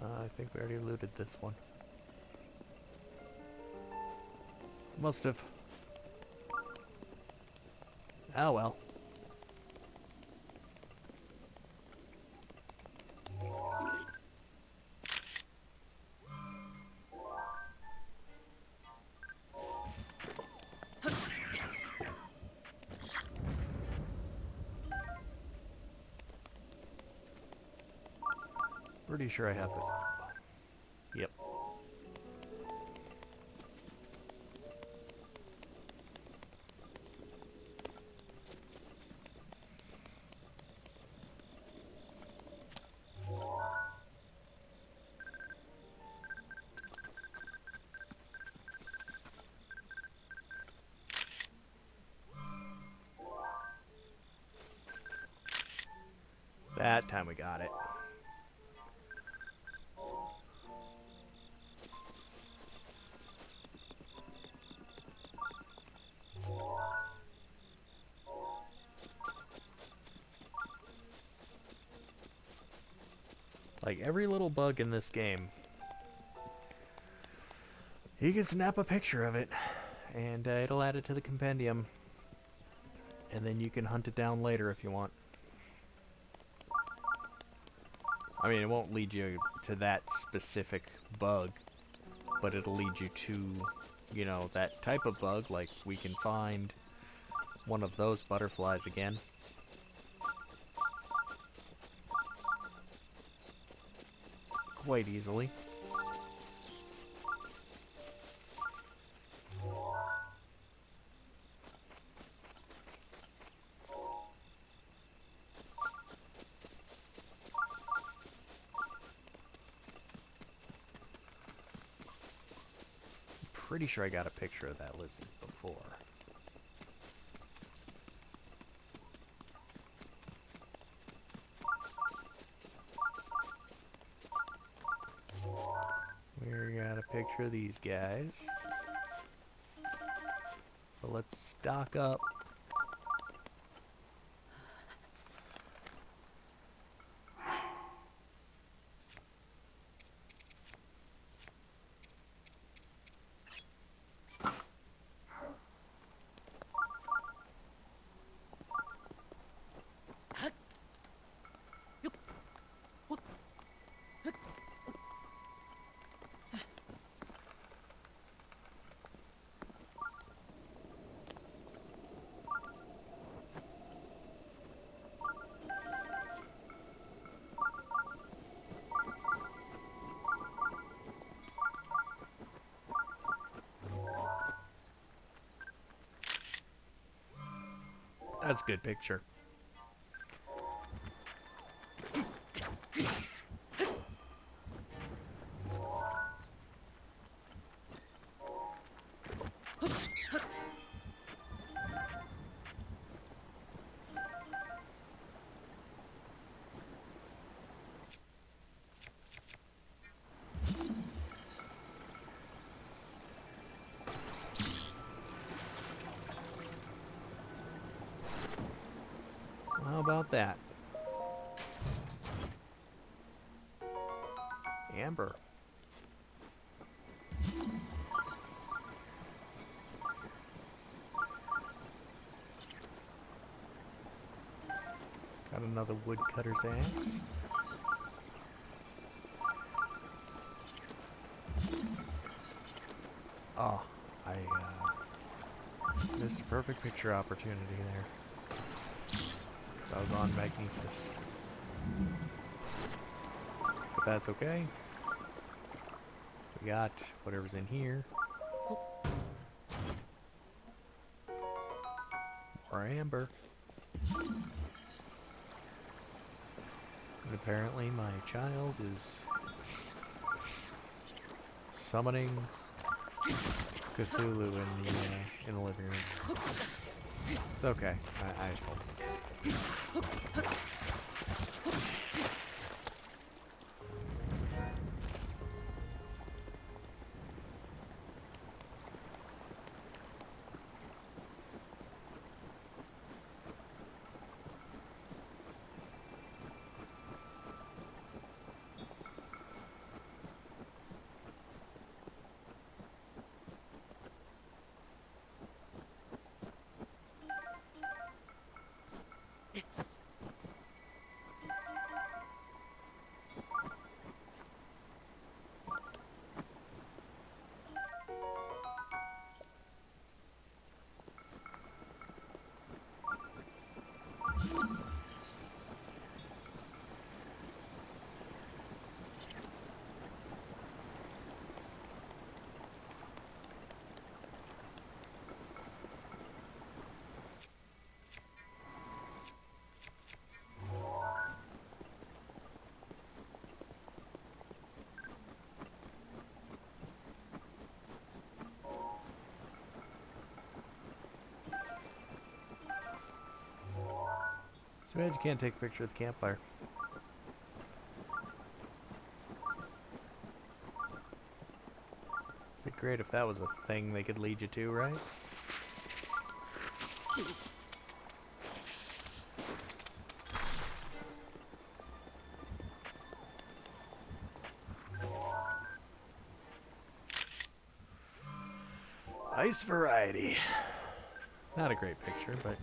I think we already looted this one. Must have. Oh well. Pretty sure I have the... Yep. That time we got it. Like every little bug in this game, you can snap a picture of it, and it'll add it to the compendium, and then you can hunt it down later if you want. I mean, it won't lead you to that specific bug, but it'll lead you to, you know, that type of bug, like we can find one of those butterflies again. Quite easily. pretty sure I got a picture of that lizard before. We got a picture of these guys. But let's stock up. That's a good picture. How about that? Amber. Got another woodcutter's axe. Oh, I missed a perfect picture opportunity there. 'Cause I was on Magnesis. But that's okay. We got whatever's in here. More amber. And apparently my child is summoning Cthulhu in the living room. It's okay. I told him. Too bad you can't take a picture of the campfire. Be great if that was a thing they could lead you to, right? Nice variety. Not a great picture, but...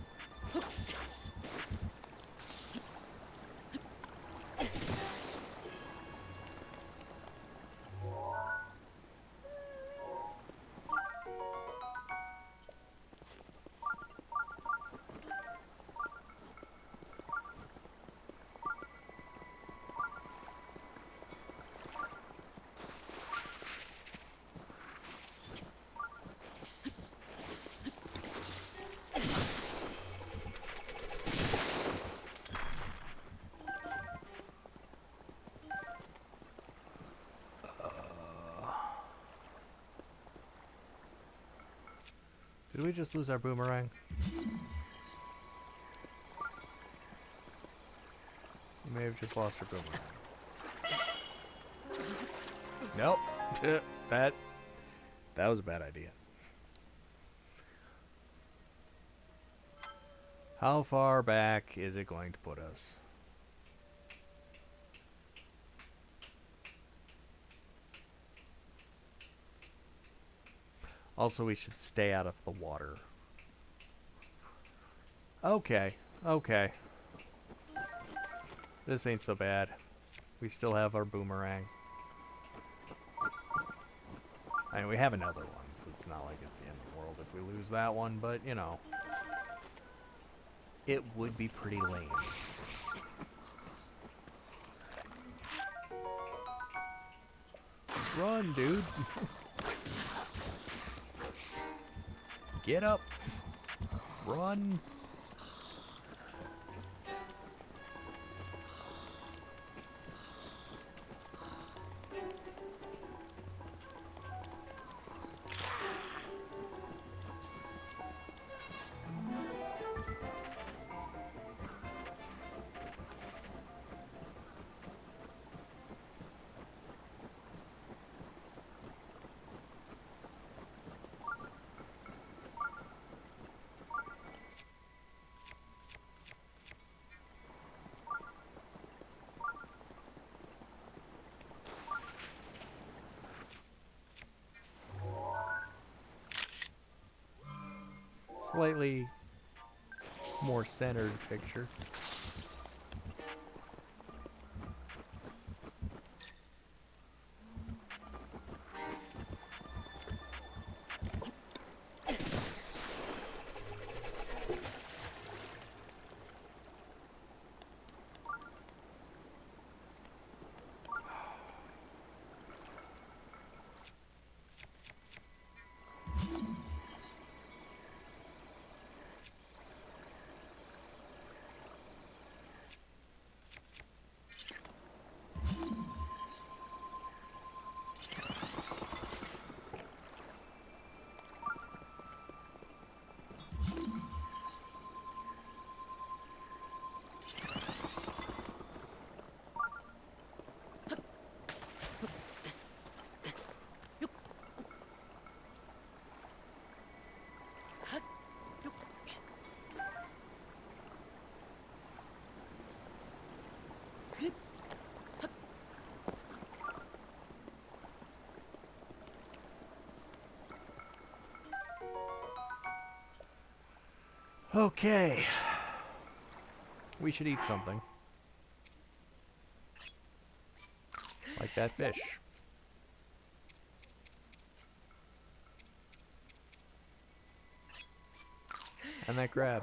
Did we just lose our boomerang? We may have just lost our boomerang. Nope. that was a bad idea. How far back is it going to put us? Also, we should stay out of the water. Okay, okay. This ain't so bad. We still have our boomerang. I mean, we have another one, so it's not like it's the end of the world if we lose that one, but, you know. It would be pretty lame. Run, dude. Get up. Run. Slightly more centered picture. Okay. We should eat something. Like that fish. And that crab.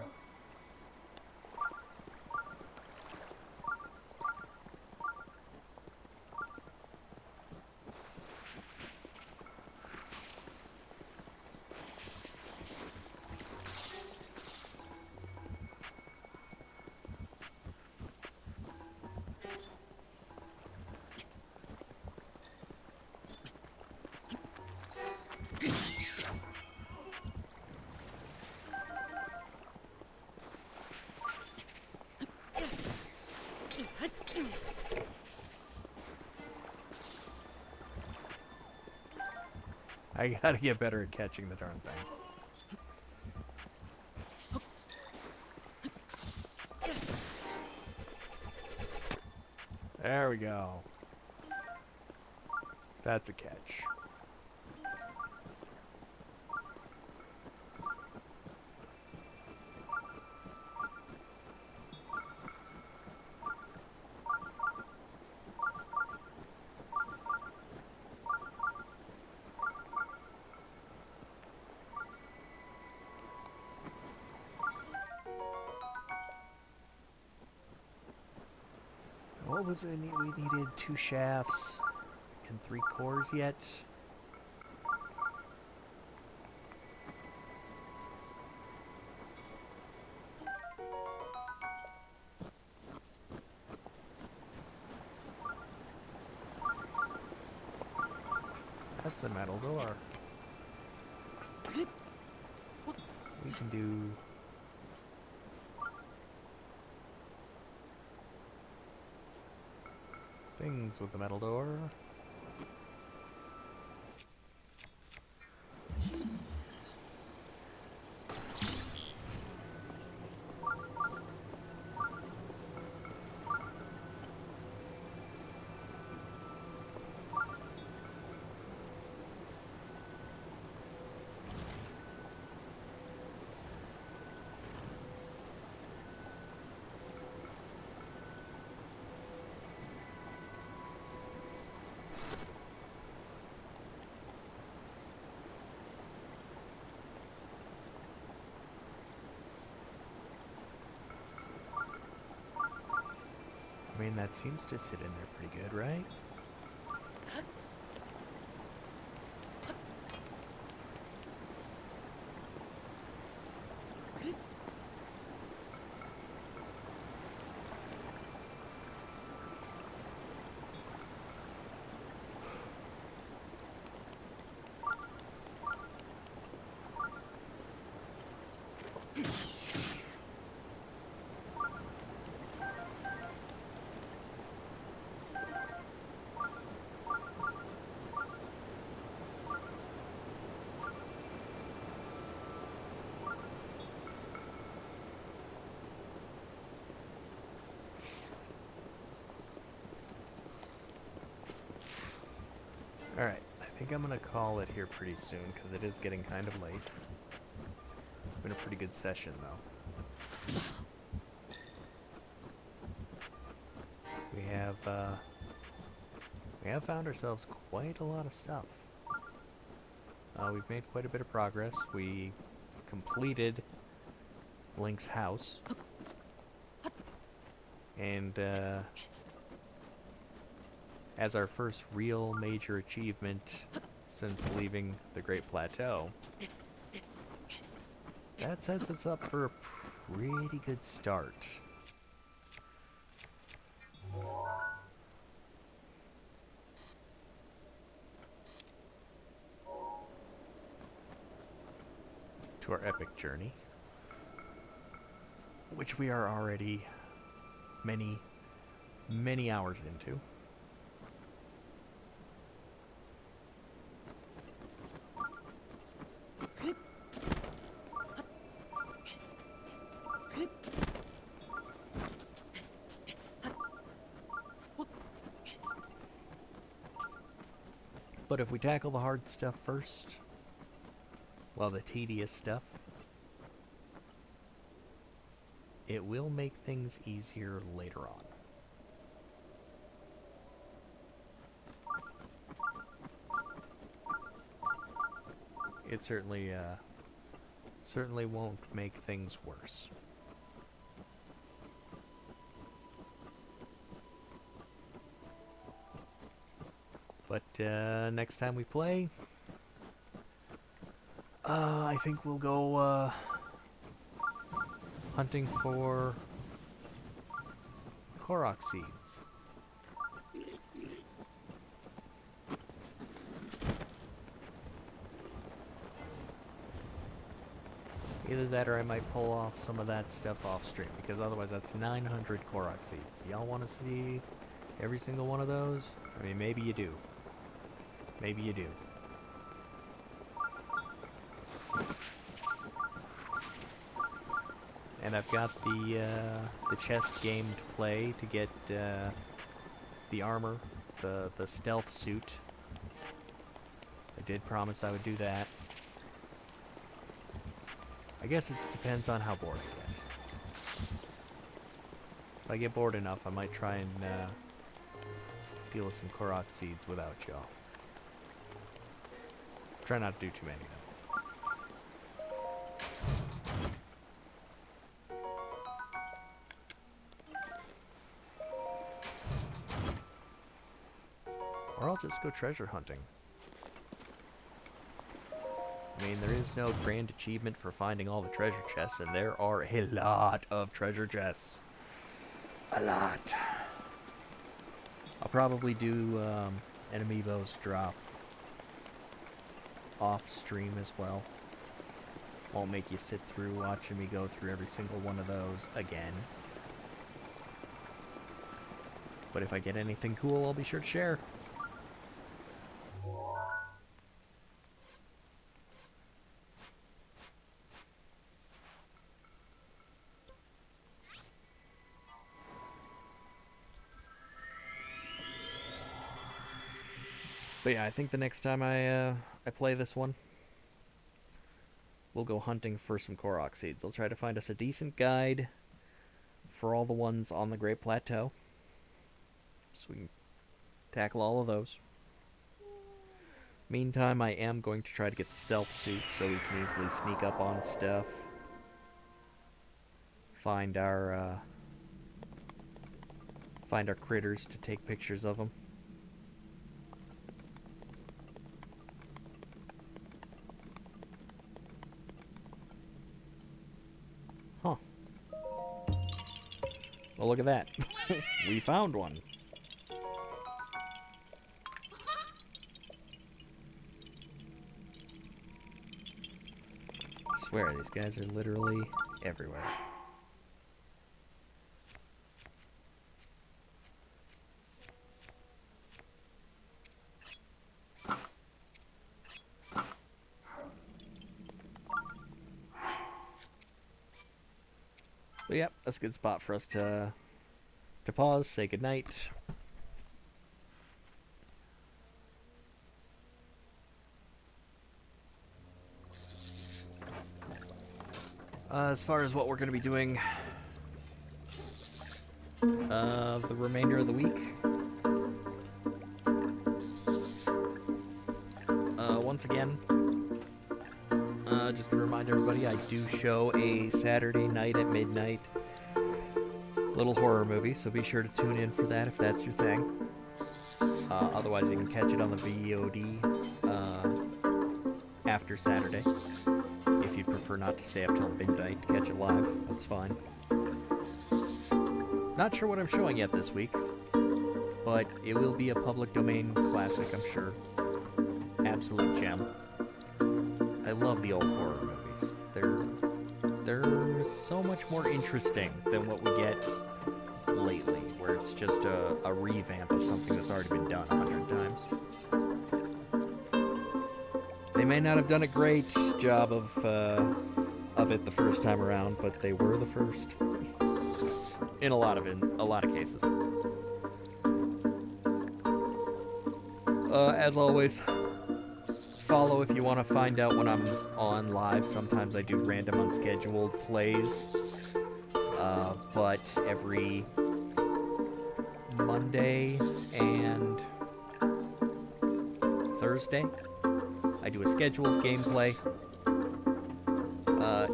I gotta get better at catching the darn thing. There we go. That's a catch. What was it? We needed 2 shafts and 3 cores yet. That's a metal door. We can do... things with the metal door. I mean, that seems to sit in there pretty good, right? Alright, I think I'm gonna call it here pretty soon, because it is getting kind of late. It's been a pretty good session, though. We have found ourselves quite a lot of stuff. We've made quite a bit of progress. We completed Link's house. And, as our first real major achievement since leaving the Great Plateau, that sets us up for a pretty good start. To our epic journey, which we are already many, many hours into. But if we tackle the hard stuff first, well, the tedious stuff, it will make things easier later on. It certainly won't make things worse. But next time we play, I think we'll go hunting for Korok seeds. Either that or I might pull off some of that stuff off stream, because otherwise that's 900 Korok seeds. Y'all want to see every single one of those? I mean, maybe you do. Maybe you do. And I've got the chest game to play to get the armor, the stealth suit. I did promise I would do that. I guess it depends on how bored I get. If I get bored enough, I might try and deal with some Korok seeds without y'all. Try not to do too many though. Or I'll just go treasure hunting. I mean, there is no grand achievement for finding all the treasure chests, and there are a lot of treasure chests. A lot. I'll probably do an amiibos drop off stream as well, Won't make you sit through watching me go through every single one of those again. But if I get anything cool, I'll be sure to share. But yeah, I think the next time I play this one, we'll go hunting for some Korok seeds. I'll try to find us a decent guide for all the ones on the Great Plateau, so we can tackle all of those. Meantime, I am going to try to get the stealth suit so we can easily sneak up on stuff. Find our critters to take pictures of them. Huh. Well, look at that. We found one. I swear, these guys are literally everywhere. But yep, that's a good spot for us to pause, say goodnight. As far as what we're going to be doing the remainder of the week, once again, just to remind everybody, I do show a Saturday night at midnight little horror movie, so be sure to tune in for that if that's your thing. Otherwise, you can catch it on the VOD after Saturday. If you'd prefer not to stay up till midnight to catch it live, that's fine. Not sure what I'm showing yet this week, but it will be a public domain classic, I'm sure. Absolute gem. I love the old horror movies. They're so much more interesting than what we get lately, where it's just a revamp of something that's already been done 100 times. They may not have done a great job of it the first time around, but they were the first. In a lot of cases. As always, follow if you want to find out when I'm on live. Sometimes I do random unscheduled plays, but every Monday and Thursday I do a scheduled gameplay.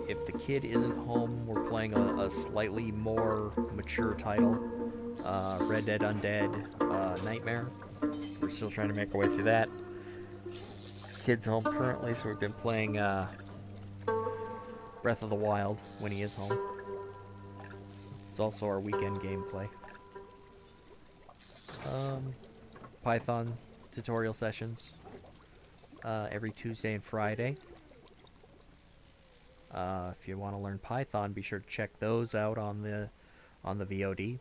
If the kid isn't home, we're playing a slightly more mature title, Red Dead Undead Nightmare. We're still trying to make our way through that. Kid's home currently, so we've been playing Breath of the Wild when he is home. It's also our weekend gameplay. Python tutorial sessions every Tuesday and Friday. If you want to learn Python, be sure to check those out on the VOD.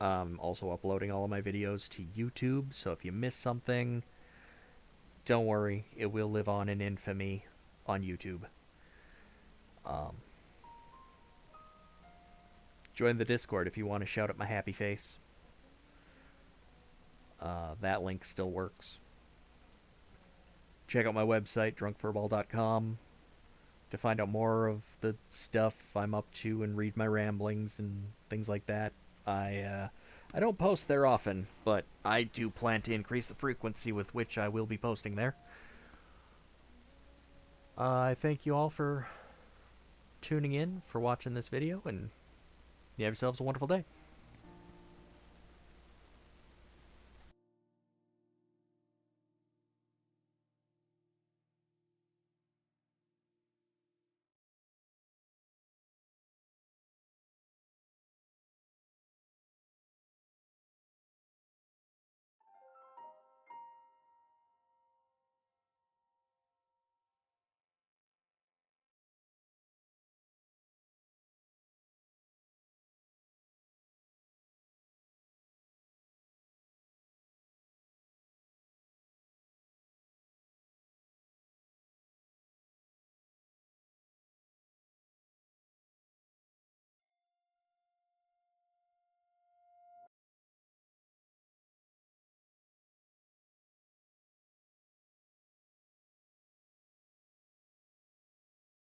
Also uploading all of my videos to YouTube, so if you miss something, don't worry, it will live on in infamy on YouTube. Join the Discord if you want to shout at my happy face. That link still works. Check out my website, drunkfurball.com, to find out more of the stuff I'm up to and read my ramblings and things like that. I don't post there often, but I do plan to increase the frequency with which I will be posting there. I thank you all for tuning in, for watching this video, and you have yourselves a wonderful day.